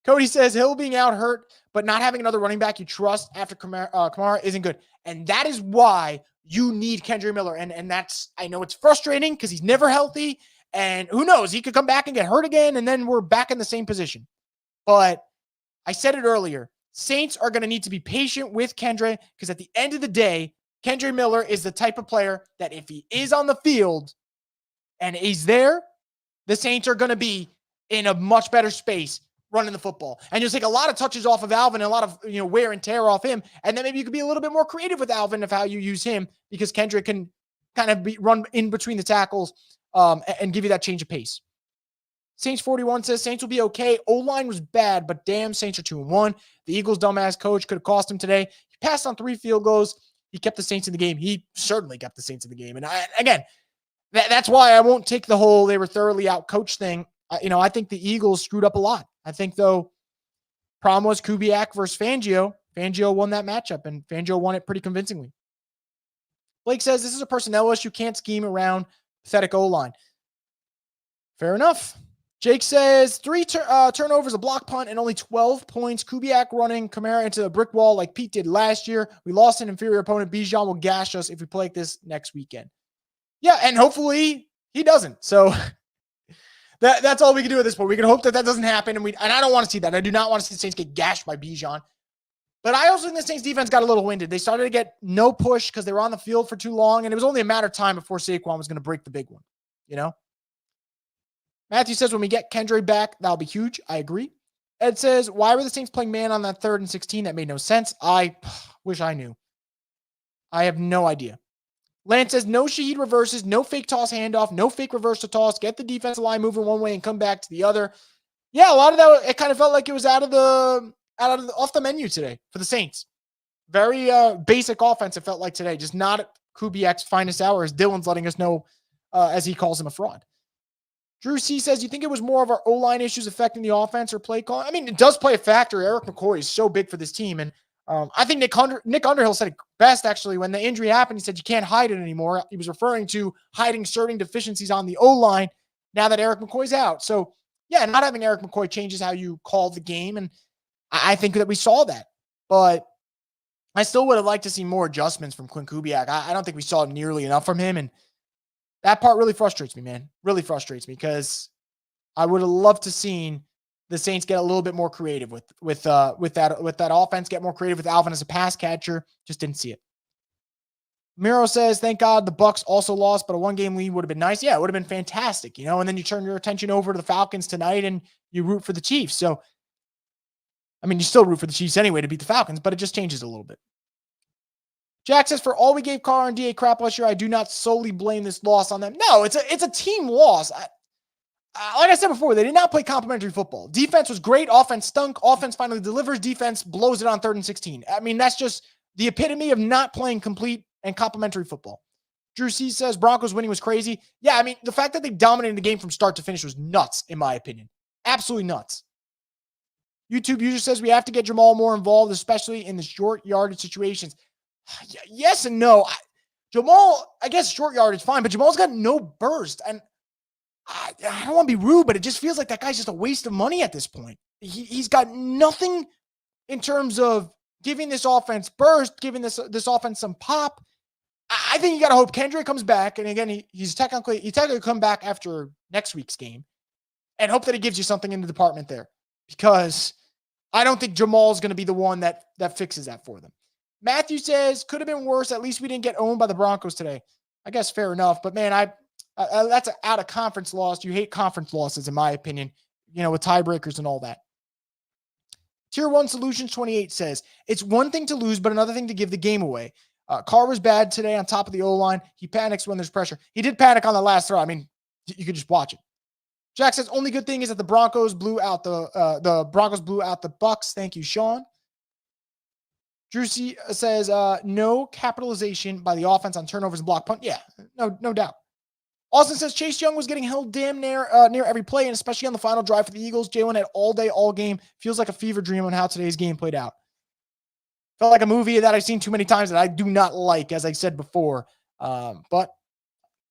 Cody says, Hill being out hurt, but not having another running back you trust after Kamara isn't good. And that is why you need Kendre Miller. And that's, I know it's frustrating because he's never healthy. And who knows, he could come back and get hurt again, and then we're back in the same position. But I said it earlier, Saints are going to need to be patient with Kendre because at the end of the day, Kendre Miller is the type of player that if he is on the field and he's there, the Saints are going to be in a much better space running the football. And you'll take a lot of touches off of Alvin and a lot of wear and tear off him. And then maybe you could be a little bit more creative with Alvin of how you use him because Kendre can kind of run in between the tackles and give you that change of pace. Saints 41 says Saints will be okay. O-line was bad, but damn, Saints are 2-1. The Eagles' dumbass coach could have cost him today. He passed on 3 field goals. he kept the Saints in the game. He certainly kept the Saints in the game. And that's why I won't take the whole they were thoroughly out-coached thing. I think the Eagles screwed up a lot. I think, though, problem was Kubiak versus Fangio. Fangio won that matchup, and Fangio won it pretty convincingly. Blake says, this is a personnel issue. Can't scheme around pathetic O-line. Fair enough. Jake says, 3 turnovers, a block punt, and only 12 points. Kubiak running Kamara into a brick wall like Pete did last year. We lost an inferior opponent. Bijan will gash us if we play like this next weekend. Yeah, and hopefully he doesn't. So that's all we can do at this point. We can hope that doesn't happen, and I don't want to see that. I do not want to see the Saints get gashed by Bijan. But I also think the Saints defense got a little winded. They started to get no push because they were on the field for too long, and it was only a matter of time before Saquon was going to break the big one, Matthew says, when we get Kendra back, that'll be huge. I agree. Ed says, why were the Saints playing man on that 3rd and 16? That made no sense. I wish I knew. I have no idea. Lance says, no Shaheed reverses, no fake toss handoff, no fake reverse to toss. Get the defensive line moving one way and come back to the other. Yeah, a lot of that, it kind of felt like it was off the menu today for the Saints. Very basic offense, it felt like today. Just not Kubiak's finest hour, as Dylan's letting us know, as he calls him a fraud. Drew C says, you think it was more of our O-line issues affecting the offense or play call? I mean, it does play a factor. Eric McCoy is so big for this team. And I think Nick Underhill said it best, actually, when the injury happened. He said, you can't hide it anymore. He was referring to hiding certain deficiencies on the O-line now that Eric McCoy's out. So, yeah, not having Eric McCoy changes how you call the game. And I think that we saw that. But I still would have liked to see more adjustments from Quinn Kubiak. I don't think we saw nearly enough from him. And that part really frustrates me, man. Really frustrates me, because I would have loved to seen the Saints get a little bit more creative with that offense, get more creative with Alvin as a pass catcher. Just didn't see it. Miro says, thank God the Bucs also lost, but a 1-game lead would have been nice. Yeah, it would have been fantastic, and then you turn your attention over to the Falcons tonight and you root for the Chiefs. So, I mean, you still root for the Chiefs anyway to beat the Falcons, but it just changes a little bit. Jack says, for all we gave Carr and DA crap last year, I do not solely blame this loss on them. No, it's a team loss. Like I said before, they did not play complimentary football. Defense was great. Offense stunk. Offense finally delivers. Defense blows it on 3rd and 16. I mean, that's just the epitome of not playing complete and complimentary football. Drew C says, Broncos winning was crazy. Yeah, I mean, the fact that they dominated the game from start to finish was nuts, in my opinion. Absolutely nuts. YouTube user says, we have to get Jamal more involved, especially in the short yardage situations. Yes and no. Jamal, I guess short yardage fine, but Jamal's got no burst. And I don't want to be rude, but it just feels like that guy's just a waste of money at this point. He's got nothing in terms of giving this offense burst, giving this offense some pop. I think you got to hope Kendrick comes back. And again, he technically come back after next week's game, and hope that he gives you something in the department there, because I don't think Jamal's going to be the one that fixes that for them. Matthew says, could have been worse. At least we didn't get owned by the Broncos today. I guess fair enough. But, man, that's an out-of-conference loss. You hate conference losses, in my opinion, with tiebreakers and all that. Tier 1 Solutions 28 says, it's one thing to lose, but another thing to give the game away. Carr was bad today on top of the O-line. He panics when there's pressure. He did panic on the last throw. I mean, you could just watch it. Jack says, only good thing is that the Broncos blew out the Bucs. Thank you, Sean. Drew C says, no capitalization by the offense on turnovers and block punt. Yeah, no doubt. Austin says, Chase Young was getting held damn near every play, and especially on the final drive for the Eagles. Jalen had all day, all game. Feels like a fever dream on how today's game played out. Felt like a movie that I've seen too many times that I do not like, as I said before. But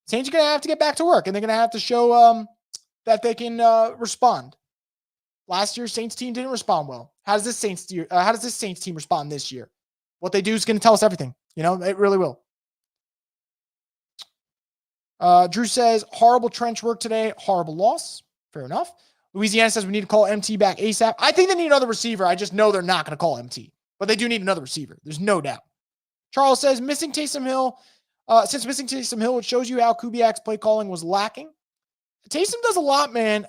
Saints are going to have to get back to work, and they're going to have to show that they can respond. Last year's Saints team didn't respond well. How does this Saints team respond this year? What they do is going to tell us everything. It really will. Drew says, horrible trench work today. Horrible loss. Fair enough. Louisiana says we need to call MT back ASAP. I think they need another receiver. I just know they're not going to call MT. But they do need another receiver. There's no doubt. Charles says, missing Taysom Hill. Since missing Taysom Hill, it shows you how Kubiak's play calling was lacking. Taysom does a lot, man.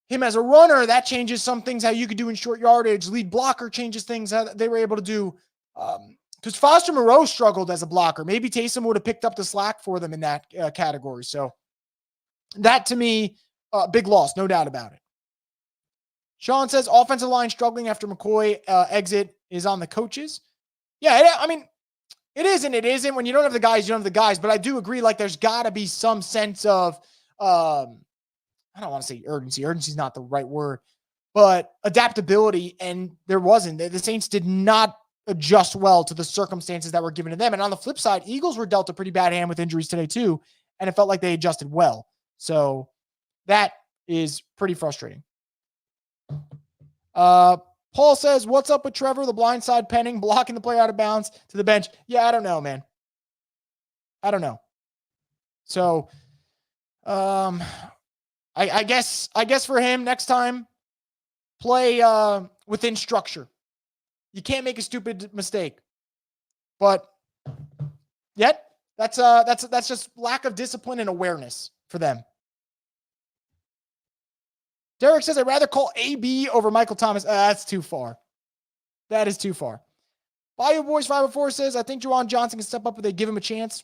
Him as a runner, that changes some things how you could do in short yardage. Lead blocker changes things how they were able to do. Because Foster Moreau struggled as a blocker. Maybe Taysom would have picked up the slack for them in that category. So that, to me, big loss, no doubt about it. Sean says, offensive line struggling after McCoy exit is on the coaches. Yeah, I mean, It is and it isn't. When you don't have the guys, you don't have the guys. But I do agree, like, there's got to be some sense of, I don't want to say urgency. Urgency is not the right word, but adaptability. And there wasn't. The Saints did not adjust well to the circumstances that were given to them. And on the flip side, Eagles were dealt a pretty bad hand with injuries today too. And it felt like they adjusted well. So that is pretty frustrating. Paul says, what's up with Trevor? The blindside penning, blocking the play out of bounds to the bench. Yeah, I don't know, man. I don't know. So, I guess for him next time, play within structure. You can't make a stupid mistake. But yet, that's just lack of discipline and awareness for them. Derek says, I'd rather call AB over Michael Thomas. That's too far. That is too far. Bayou Boys 504 says, I think Juwan Johnson can step up if they give him a chance.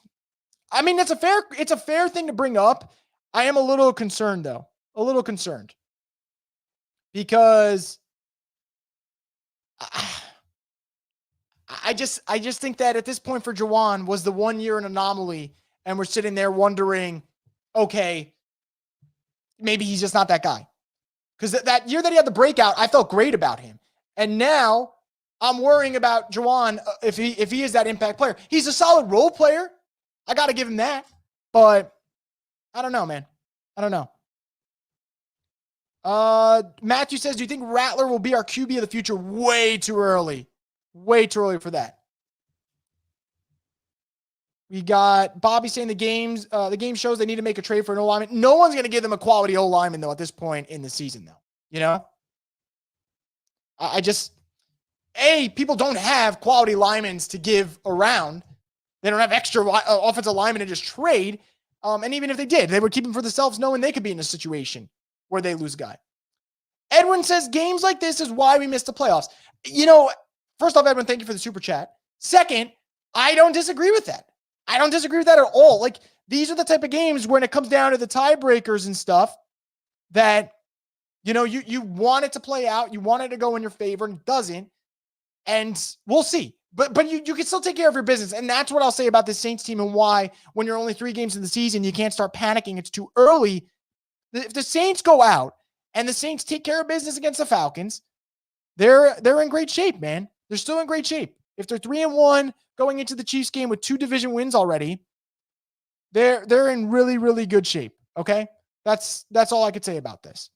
I mean, it's a fair thing to bring up. I am a little concerned, though. A little concerned. Because I just think that at this point for Juwan was the 1 year an anomaly, and we're sitting there wondering, okay, maybe he's just not that guy. Because that year that he had the breakout, I felt great about him. And now I'm worrying about Juwan if he is that impact player. He's a solid role player. I got to give him that. But I don't know, man. I don't know. Matthew says, do you think Rattler will be our QB of the future? Way too early. Way too early for that. We got Bobby saying the game shows they need to make a trade for an O-lineman. No one's going to give them a quality O-lineman, though, at this point in the season, though. You know? People don't have quality linemen to give around. They don't have extra offensive linemen to just trade. And even if they did, they would keep them for themselves, knowing they could be in a situation where they lose a guy. Edwin says, games like this is why we missed the playoffs. You know, first off, Edwin, thank you for the super chat. Second, I don't disagree with that. I don't disagree with that at all. Like, these are the type of games when it comes down to the tiebreakers and stuff that, you know, you want it to play out. You want it to go in your favor, and it doesn't. And we'll see. But you can still take care of your business. And that's what I'll say about this Saints team and why, when you're only 3 games in the season, you can't start panicking. It's too early. If the Saints go out and the Saints take care of business against the Falcons, they're in great shape, man. They're still in great shape. If they're 3-1 going into the Chiefs game with 2 division wins already, they're in really, really good shape. Okay? That's all I could say about this.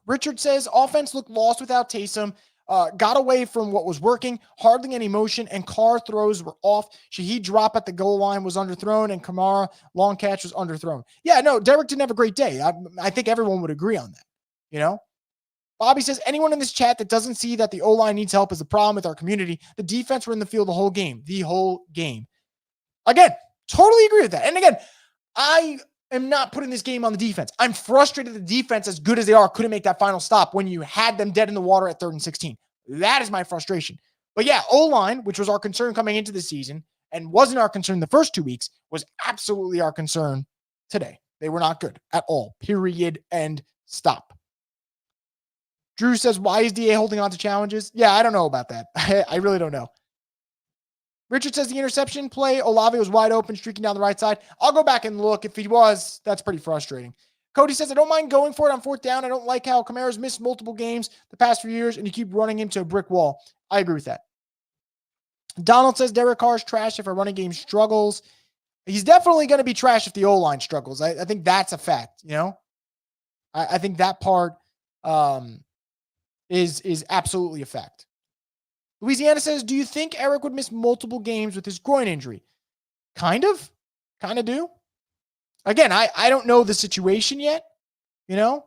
Richard says, offense looked lost without Taysom. Got away from what was working, hardly any motion, and Carr throws were off. Shaheed drop at the goal line was underthrown, and Kamara long catch was underthrown. Yeah, no, Derek didn't have a great day. I think everyone would agree on that. You know? Bobby says, anyone in this chat that doesn't see that the O-line needs help is the problem with our community. The defense were in the field the whole game. The whole game. Again, totally agree with that. And again, I am not putting this game on the defense. I'm frustrated the defense, as good as they are, couldn't make that final stop when you had them dead in the water at 3rd and 16. That is my frustration. But yeah, O-line, which was our concern coming into the season and wasn't our concern the first 2 weeks, was absolutely our concern today. They were not good at all. Period. End. Stop. Drew says, why is DA holding on to challenges? Yeah, I don't know about that. I really don't know. Richard says the interception play, Olave was wide open, streaking down the right side. I'll go back and look. If he was, that's pretty frustrating. Cody says, I don't mind going for it on 4th down. I don't like how Kamara's missed multiple games the past few years, and you keep running him to a brick wall. I agree with that. Donald says Derek Carr's trash if our running game struggles. He's definitely going to be trash if the O-line struggles. I think that's a fact, you know? I think that part is absolutely a fact. Louisiana says, do you think Eric would miss multiple games with his groin injury? Kind of do. Again, I don't know the situation yet, you know?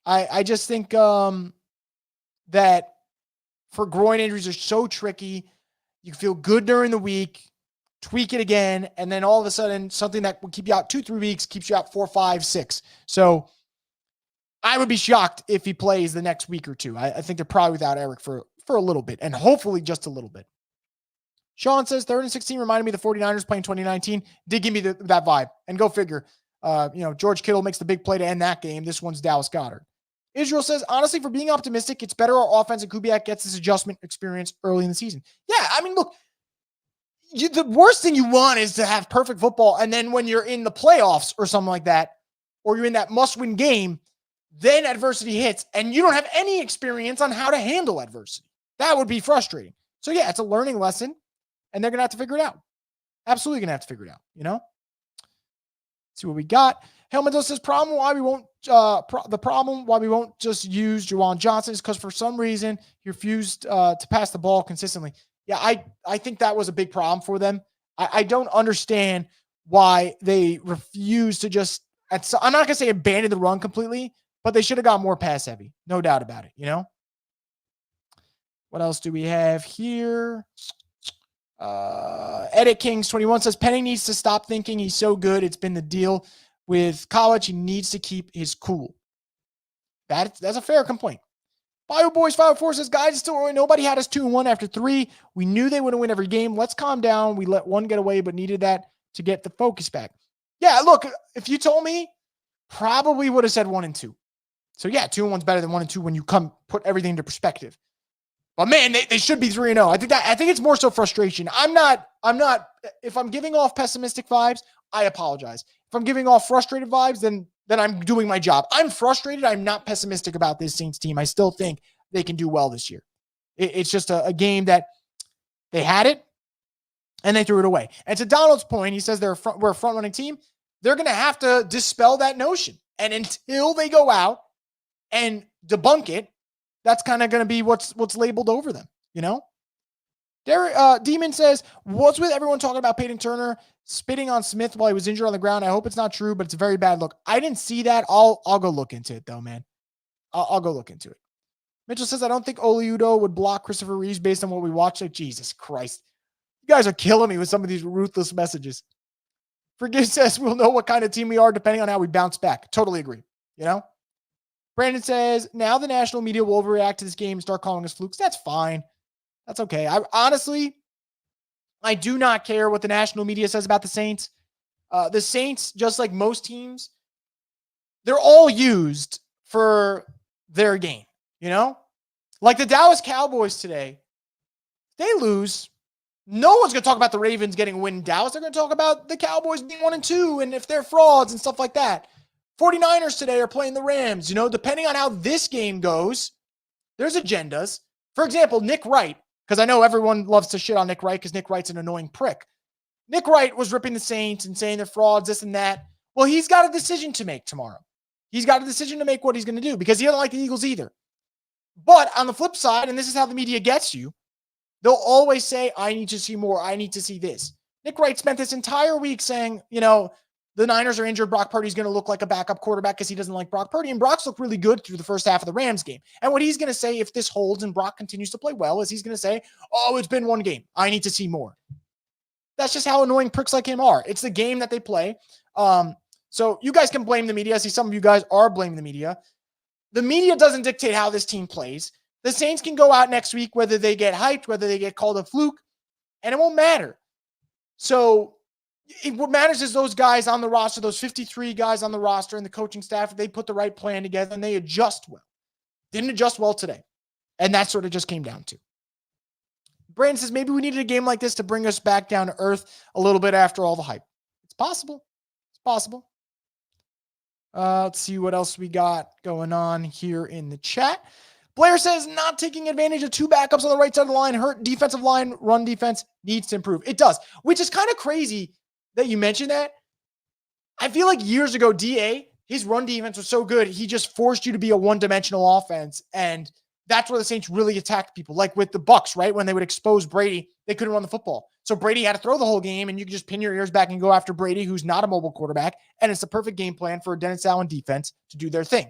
I just think that for groin injuries are so tricky. You feel good during the week, tweak it again, and then all of a sudden something that will keep you out 2-3 weeks keeps you out 4, 5, 6. So I would be shocked if he plays the next week or two. I think they're probably without Eric for a little bit, and hopefully just a little bit. Sean says 3rd and 16 reminded me of the 49ers playing 2019. Did give me that vibe. And go figure. George Kittle makes the big play to end that game. This one's Dallas Goedert. Israel says, honestly, for being optimistic, it's better our offense and Kubiak gets this adjustment experience early in the season. Yeah, I mean, look, the worst thing you want is to have perfect football, and then when you're in the playoffs or something like that, or you're in that must-win game, then adversity hits, and you don't have any experience on how to handle adversity. That would be frustrating. So, yeah, it's a learning lesson, and they're going to have to figure it out. Absolutely going to have to figure it out, you know? See what we got. Helmento says, the problem why we won't just use Juwan Johnson is because for some reason he refused to pass the ball consistently. Yeah, I think that was a big problem for them. I don't understand why they refuse to just, I'm not going to say abandon the run completely, but they should have got more pass heavy. No doubt about it, you know? What else do we have here? Edit Kings 21 says, Penning needs to stop thinking he's so good. It's been the deal with college. He needs to keep his cool. That's a fair complaint. Bio Boys 504 says, guys, it's still early. Nobody had us 2-1 after 3. We knew they wouldn't win every game. Let's calm down. We let one get away, but needed that to get the focus back. Yeah, look, if you told me, probably would have said 1-2. So yeah, 2-1's better than 1-2 when you put everything into perspective. But man, they should be 3-0. I think it's more so frustration. I'm not, if I'm giving off pessimistic vibes, I apologize. If I'm giving off frustrated vibes, then I'm doing my job. I'm frustrated. I'm not pessimistic about this Saints team. I still think they can do well this year. It's just a game that they had it and they threw it away. And to Donald's point, he says we're a front running team. They're going to have to dispel that notion. And until they go out and debunk it, that's kind of going to be what's labeled over them, you know? Demon says, what's with everyone talking about Peyton Turner spitting on Smith while he was injured on the ground? I hope it's not true, but it's a very bad look. I didn't see that. I'll go look into it, though, man. I'll go look into it. Mitchell says, I don't think Oliudo would block Christopher Reeves based on what we watched. Like, Jesus Christ. You guys are killing me with some of these ruthless messages. Forgive says, we'll know what kind of team we are depending on how we bounce back. Totally agree, you know? Brandon says, now the national media will overreact to this game and start calling us flukes. That's fine. That's okay. I do not care what the national media says about the Saints. The Saints, just like most teams, they're all used for their game, you know? Like the Dallas Cowboys today, they lose. No one's going to talk about the Ravens getting a win in Dallas. They're going to talk about the Cowboys being 1-2 and if they're frauds and stuff like that. 49ers today are playing the Rams. You know, depending on how this game goes, there's agendas. For example, Nick Wright, because I know everyone loves to shit on Nick Wright because Nick Wright's an annoying prick. Nick Wright was ripping the Saints and saying they're frauds, this and that. Well, he's got a decision to make tomorrow. He's got a decision to make what he's going to do because he doesn't like the Eagles either. But on the flip side, and this is how the media gets you, they'll always say, I need to see more. I need to see this. Nick Wright spent this entire week saying, you know, the Niners are injured. Brock Purdy's going to look like a backup quarterback because he doesn't like Brock Purdy. And Brock's looked really good through the first half of the Rams game. And what he's going to say if this holds and Brock continues to play well is he's going to say, oh, it's been one game. I need to see more. That's just how annoying pricks like him are. It's the game that they play. So you guys can blame the media. I see some of you guys are blaming the media. The media doesn't dictate how this team plays. The Saints can go out next week, whether they get hyped, whether they get called a fluke, and it won't matter. So what matters is those guys on the roster, those 53 guys on the roster and the coaching staff, they put the right plan together and they adjust well. Didn't adjust well today. And that's what it just came down to. Brandon says, maybe we needed a game like this to bring us back down to earth a little bit after all the hype. It's possible. It's possible. Let's see what else we got going on here in the chat. Blair says, not taking advantage of two backups on the right side of the line hurt defensive line. Run defense needs to improve. It does, which is kind of crazy that you mentioned that. I feel like years ago, DA, his run defense was so good, he just forced you to be a one-dimensional offense, and that's where the Saints really attacked people, like with the Bucs, right? When they would expose Brady, they couldn't run the football. So Brady had to throw the whole game, and you could just pin your ears back and go after Brady, who's not a mobile quarterback, and it's the perfect game plan for a Dennis Allen defense to do their thing.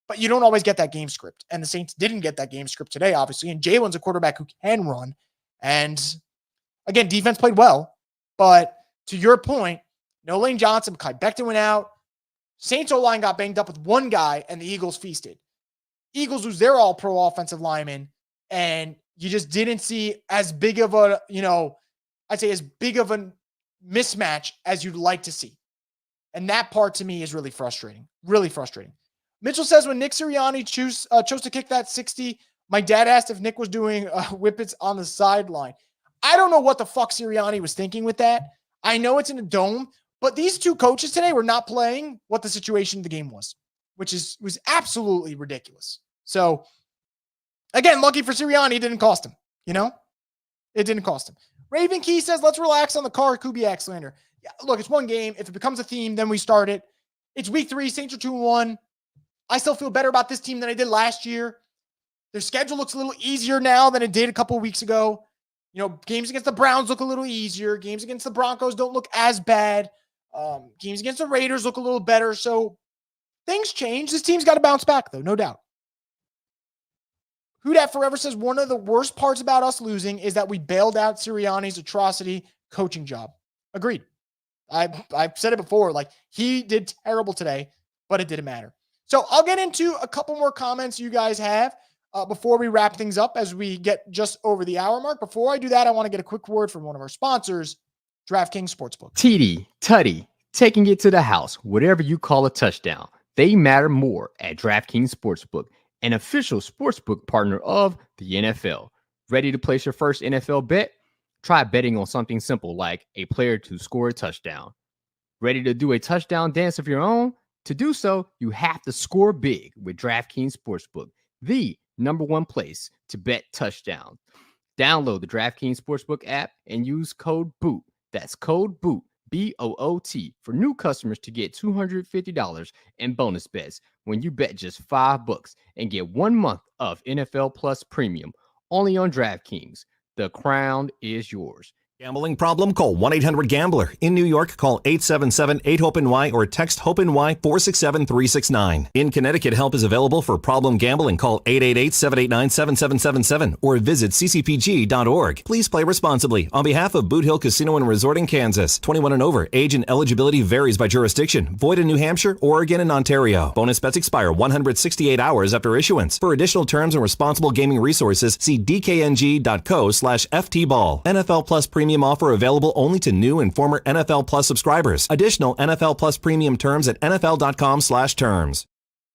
But you don't always get that game script, and the Saints didn't get that game script today, obviously, and Jalen's a quarterback who can run, and again, defense played well, but to your point, no Lane Johnson, Kai Becton went out. Saints O-line got banged up with one guy, and the Eagles feasted. Eagles lose their all-pro offensive lineman, and you just didn't see as big of a, I'd say as big of a mismatch as you'd like to see. And that part to me is really frustrating. Really frustrating. Mitchell says when Nick Sirianni chose to kick that 60, my dad asked if Nick was doing whippets on the sideline. I don't know what the fuck Sirianni was thinking with that. I know it's in a dome, but these two coaches today were not playing what the situation of the game was, which was absolutely ridiculous. So, again, lucky for Sirianni, it didn't cost him. It didn't cost him. Raven Key says, let's relax on the Carr Kubiak slander. Yeah, look, it's one game. If it becomes a theme, then we start it. It's week 3. Saints are 2-1. I still feel better about this team than I did last year. Their schedule looks a little easier now than it did a couple of weeks ago. Games against the Browns look a little easier. Games against the Broncos don't look as bad. Games against the Raiders look a little better. So things change. This team's got to bounce back, though, no doubt. Who Dat Forever says one of the worst parts about us losing is that we bailed out Sirianni's atrocity coaching job. Agreed. I've said it before. He did terrible today, but it didn't matter. So I'll get into a couple more comments you guys have before we wrap things up as we get just over the hour mark. Before I do that, I want to get a quick word from one of our sponsors, DraftKings Sportsbook. TD, Tutty, taking it to the house, whatever you call a touchdown. They matter more at DraftKings Sportsbook, an official sportsbook partner of the NFL. Ready to place your first NFL bet? Try betting on something simple like a player to score a touchdown. Ready to do a touchdown dance of your own? To do so, you have to score big with DraftKings Sportsbook, the #1 place to bet touchdowns. Download the DraftKings Sportsbook app and use code BOOT. That's code BOOT, BOOT, for new customers to get $250 in bonus bets when you bet just $5 and get 1 month of NFL Plus Premium only on DraftKings. The crown is yours. Gambling problem? Call 1-800-GAMBLER. In New York, call 877-8-HOPE-NY or text HOPE-NY 467-369. In Connecticut, help is available for problem gambling. Call 888-789-7777 or visit ccpg.org. Please play responsibly. On behalf of Boot Hill Casino and Resort in Kansas, 21 and over, age and eligibility varies by jurisdiction. Void in New Hampshire, Oregon, and Ontario. Bonus bets expire 168 hours after issuance. For additional terms and responsible gaming resources, see dkng.co/ftball. NFL Plus Premium offer available only to new and former NFL Plus subscribers. Additional NFL Plus Premium terms at nfl.com/terms.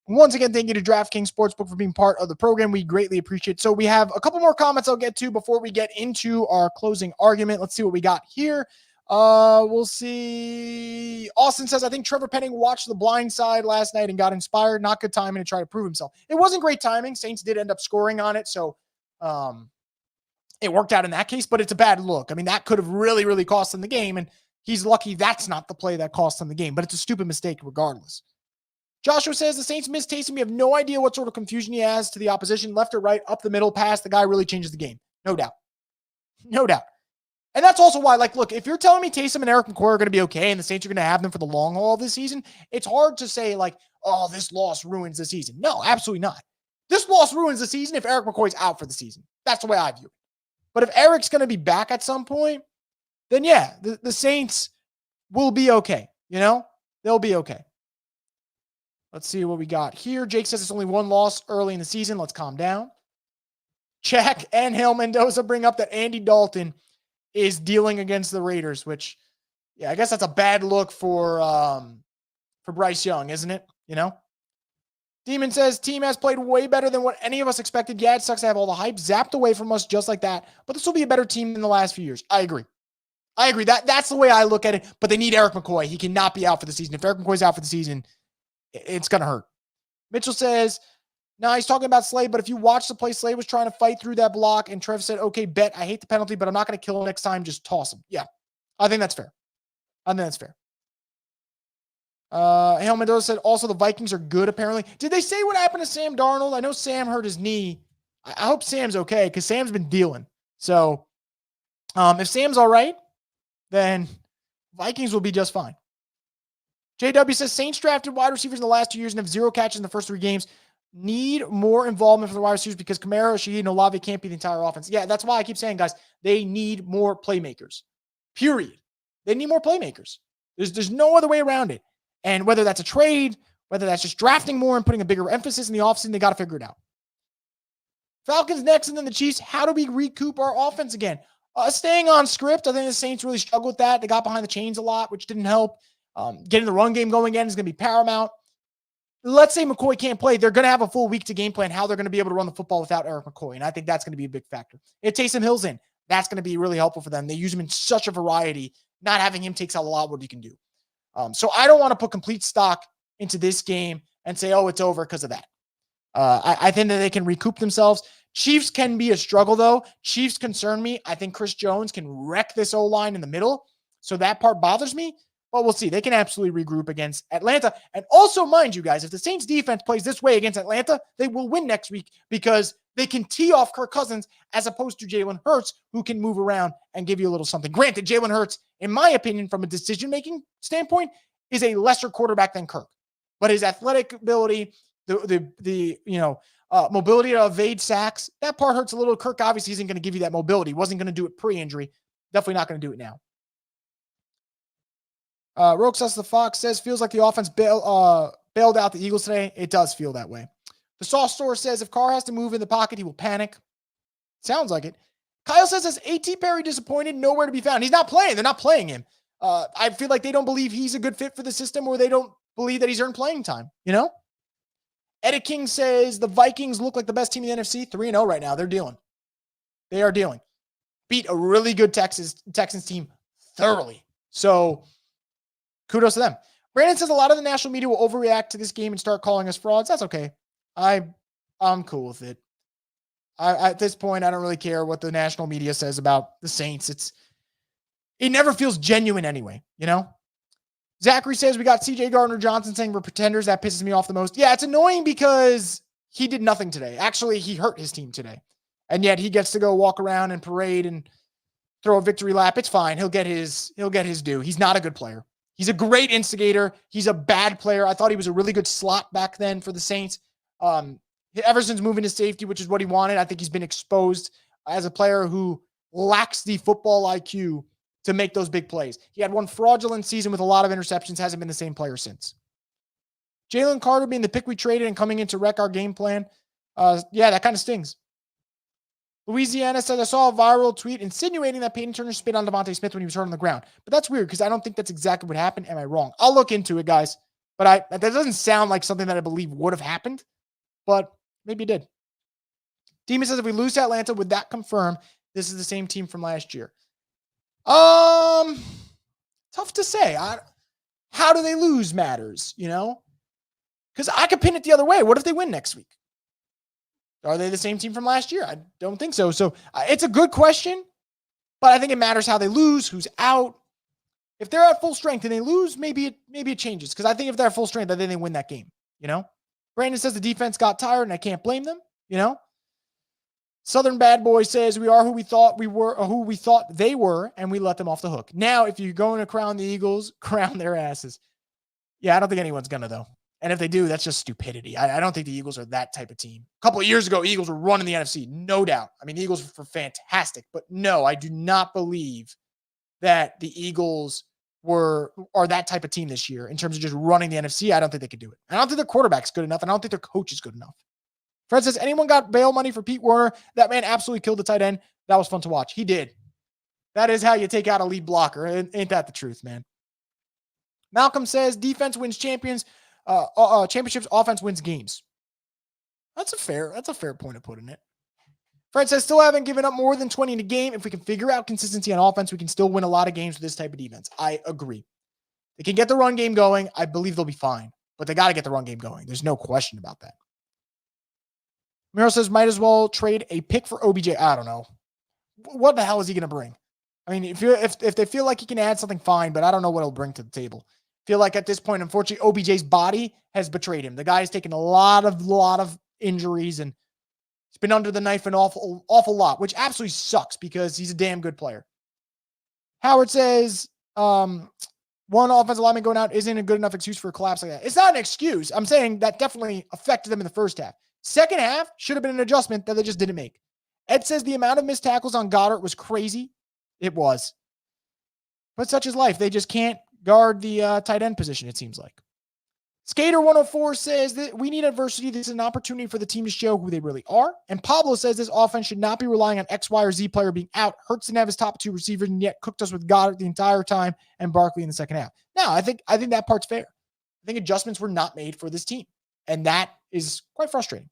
Once again, thank you to DraftKings Sportsbook for being part of the program. We greatly appreciate it. So we have a couple more comments I'll get to before we get into our closing argument. Let's see what we got here. We'll see. Austin says, I think Trevor Penning watched The Blind Side last night and got inspired. Not good timing to try to prove himself. It wasn't great timing. Saints did end up scoring on it. So, it worked out in that case, but it's a bad look. I mean, that could have really, really cost him the game, and he's lucky that's not the play that cost him the game, but it's a stupid mistake regardless. Joshua says the Saints missed Taysom. We have no idea what sort of confusion he has to the opposition, left or right, up the middle, pass. The guy really changes the game. No doubt. No doubt. And that's also why, look, if you're telling me Taysom and Eric McCoy are going to be okay and the Saints are going to have them for the long haul this season, it's hard to say, oh, this loss ruins the season. No, absolutely not. This loss ruins the season if Eric McCoy's out for the season. That's the way I view it. But if Eric's going to be back at some point, then yeah, the Saints will be okay. They'll be okay. Let's see what we got here. Jake says it's only 1 loss early in the season. Let's calm down. Check and Hale Mendoza bring up that Andy Dalton is dealing against the Raiders, which, yeah, I guess that's a bad look for Bryce Young, isn't it? Demon says, team has played way better than what any of us expected. Yeah, it sucks to have all the hype zapped away from us just like that, but this will be a better team than the last few years. I agree. That's the way I look at it, but they need Eric McCoy. He cannot be out for the season. If Eric McCoy's out for the season, it's going to hurt. Mitchell says, no, he's talking about Slade, but if you watch the play, Slade was trying to fight through that block, and Trev said, okay, bet, I hate the penalty, but I'm not going to kill him next time. Just toss him. Yeah, I think that's fair. Hale Mendoza said also the Vikings are good, apparently. Did they say what happened to Sam Darnold? I know Sam hurt his knee. I hope Sam's okay because Sam's been dealing. So if Sam's all right, then Vikings will be just fine. JW says Saints drafted wide receivers in the last 2 years and have 0 catches in the first 3 games. Need more involvement from the wide receivers because Kamara, Shaheed, and Olave can't be the entire offense. Yeah, that's why I keep saying, guys, they need more playmakers. Period. They need more playmakers. There's no other way around it. And whether that's a trade, whether that's just drafting more and putting a bigger emphasis in the offseason, they got to figure it out. Falcons next, and then the Chiefs. How do we recoup our offense again? Staying on script, I think the Saints really struggled with that. They got behind the chains a lot, which didn't help. Getting the run game going again is going to be paramount. let's say McCoy can't play, they're going to have a full week to game plan how they're going to be able to run the football without Eric McCoy. And I think that's going to be a big factor. If Taysom Hill's in, that's going to be really helpful for them. They use him in such a variety. Not having him takes out a lot of what he can do. So I don't want to put complete stock into this game and say, oh, it's over because of that. I think that they can recoup themselves. Chiefs can be a struggle, though. Chiefs concern me. I think Chris Jones can wreck this O-line in the middle. So that part bothers me. But we'll see. They can absolutely regroup against Atlanta. And also, mind you guys, if the Saints defense plays this way against Atlanta, they will win next week because they can tee off Kirk Cousins as opposed to Jalen Hurts, who can move around and give you a little something. Granted, Jalen Hurts, in my opinion, from a decision-making standpoint, is a lesser quarterback than Kirk. But his athletic ability, the mobility to evade sacks, that part hurts a little. Kirk obviously isn't going to give you that mobility. He wasn't going to do it pre-injury. Definitely not going to do it now. Roxas the Fox says, feels like the offense bailed out the Eagles today. It does feel that way. The Sauce Store says, if Carr has to move in the pocket, he will panic. Sounds like it. Kyle says, is A.T. Perry disappointed? Nowhere to be found. He's not playing. They're not playing him. I feel like they don't believe he's a good fit for the system, or they don't believe that he's earned playing time, Eddie King says, the Vikings look like the best team in the NFC. 3-0 right now. They're dealing. They are dealing. Beat a really good Texans team thoroughly. So, kudos to them. Brandon says a lot of the national media will overreact to this game and start calling us frauds. That's okay. I'm cool with it. At this point, I don't really care what the national media says about the Saints. It never feels genuine anyway, Zachary says we got CJ Gardner-Johnson saying we're pretenders. That pisses me off the most. Yeah, it's annoying because he did nothing today. Actually, he hurt his team today. And yet he gets to go walk around and parade and throw a victory lap. It's fine. He'll get his due. He's not a good player. He's a great instigator. He's a bad player. I thought he was a really good slot back then for the Saints. Ever since moving to safety, which is what he wanted, I think he's been exposed as a player who lacks the football IQ to make those big plays. He had one fraudulent season with a lot of interceptions, hasn't been the same player since. Jalen Carter being the pick we traded and coming in to wreck our game plan. Yeah, that kind of stings. Louisiana said, I saw a viral tweet insinuating that Peyton Turner spit on Devontae Smith when he was hurt on the ground. But that's weird because I don't think that's exactly what happened. Am I wrong? I'll look into it, guys. But that doesn't sound like something that I believe would have happened. But maybe it did. Demon says, if we lose to Atlanta, would that confirm this is the same team from last year? Tough to say. How do they lose matters, Because I could pin it the other way. What if they win next week? Are they the same team from last year? I don't think so. So it's a good question, but I think it matters how they lose, who's out. If they're at full strength and they lose, maybe it changes. Because I think if they're at full strength, then they win that game, Brandon says the defense got tired, and I can't blame them, Southern Bad Boy says we are who we thought we were, or who we thought they were, and we let them off the hook. Now, if you're going to crown the Eagles, crown their asses. Yeah, I don't think anyone's going to, though. And if they do, that's just stupidity. I don't think the Eagles are that type of team. A couple of years ago, Eagles were running the NFC, no doubt. I mean, the Eagles were fantastic. But no, I do not believe that the Eagles are that type of team this year in terms of just running the NFC. I don't think they could do it. I don't think their quarterback's good enough, and I don't think their coach is good enough. Fred says, anyone got bail money for Pete Werner? That man absolutely killed the tight end. That was fun to watch. He did. That is how you take out a lead blocker. Ain't that the truth, man? Malcolm says, defense wins championships, offense wins games. That's a fair point of putting it. Fred says, still haven't given up more than 20 in a game. If we can figure out consistency on offense, we can still win a lot of games with this type of defense. I agree. They can get the run game going. I believe they'll be fine. But they got to get the run game going. There's no question about that. Miro says, might as well trade a pick for OBJ. I don't know. What the hell is he going to bring? I mean, if they feel like he can add something, fine, but I don't know what he'll bring to the table. Feel like at this point, unfortunately, OBJ's body has betrayed him. The guy's taken a lot of injuries, and he's been under the knife an awful lot, which absolutely sucks because he's a damn good player. Howard says, one offensive lineman going out isn't a good enough excuse for a collapse like that. It's not an excuse. I'm saying that definitely affected them in the first half. Second half should have been an adjustment that they just didn't make. Ed says the amount of missed tackles on Goddard was crazy. It was. But such is life. They just can't guard the tight end position, it seems like. Skater104 says that we need adversity. This is an opportunity for the team to show who they really are. And Pablo says this offense should not be relying on X, Y, or Z player being out. Hurts didn't have his top two receivers and yet cooked us with Goddard the entire time and Barkley in the second half. No, I think that part's fair. I think adjustments were not made for this team. And that is quite frustrating.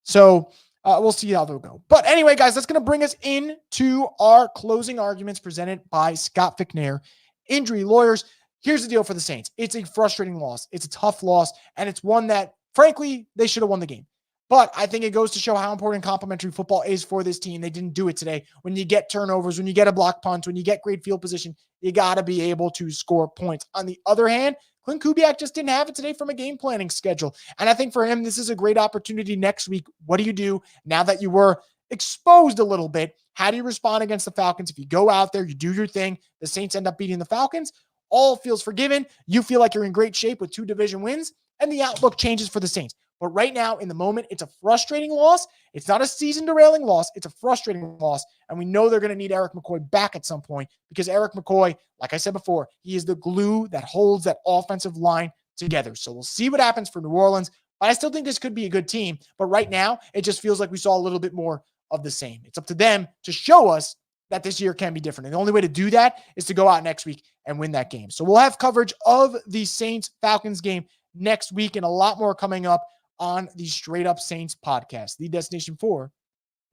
So we'll see how they'll go. But anyway, guys, that's going to bring us into our closing arguments presented by Scott Fickner, Injury Lawyers. Here's the deal for the Saints. It's a frustrating loss. It's a tough loss, and it's one that, frankly, they should have won the game. But I think it goes to show how important complementary football is for this team. They didn't do it today. When you get turnovers, when you get a block punt, when you get great field position, you got to be able to score points. On the other hand, Clint Kubiak just didn't have it today from a game planning schedule. And I think for him, this is a great opportunity next week. What do you do now that you were exposed a little bit? How do you respond against the Falcons? If you go out there, you do your thing, the Saints end up beating the Falcons, all feels forgiven. You feel like you're in great shape with 2 division wins, and the outlook changes for the Saints. But right now, in the moment, it's a frustrating loss. It's not a season-derailing loss. It's a frustrating loss. And we know they're going to need Eric McCoy back at some point because Eric McCoy, like I said before, he is the glue that holds that offensive line together. So we'll see what happens for New Orleans. But I still think this could be a good team. But right now, it just feels like we saw a little bit more of the same. It's up to them to show us that this year can be different. And the only way to do that is to go out next week and win that game. So we'll have coverage of the Saints-Falcons game next week and a lot more coming up on the Straight Up Saints podcast, the destination for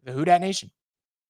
the Who Dat Nation.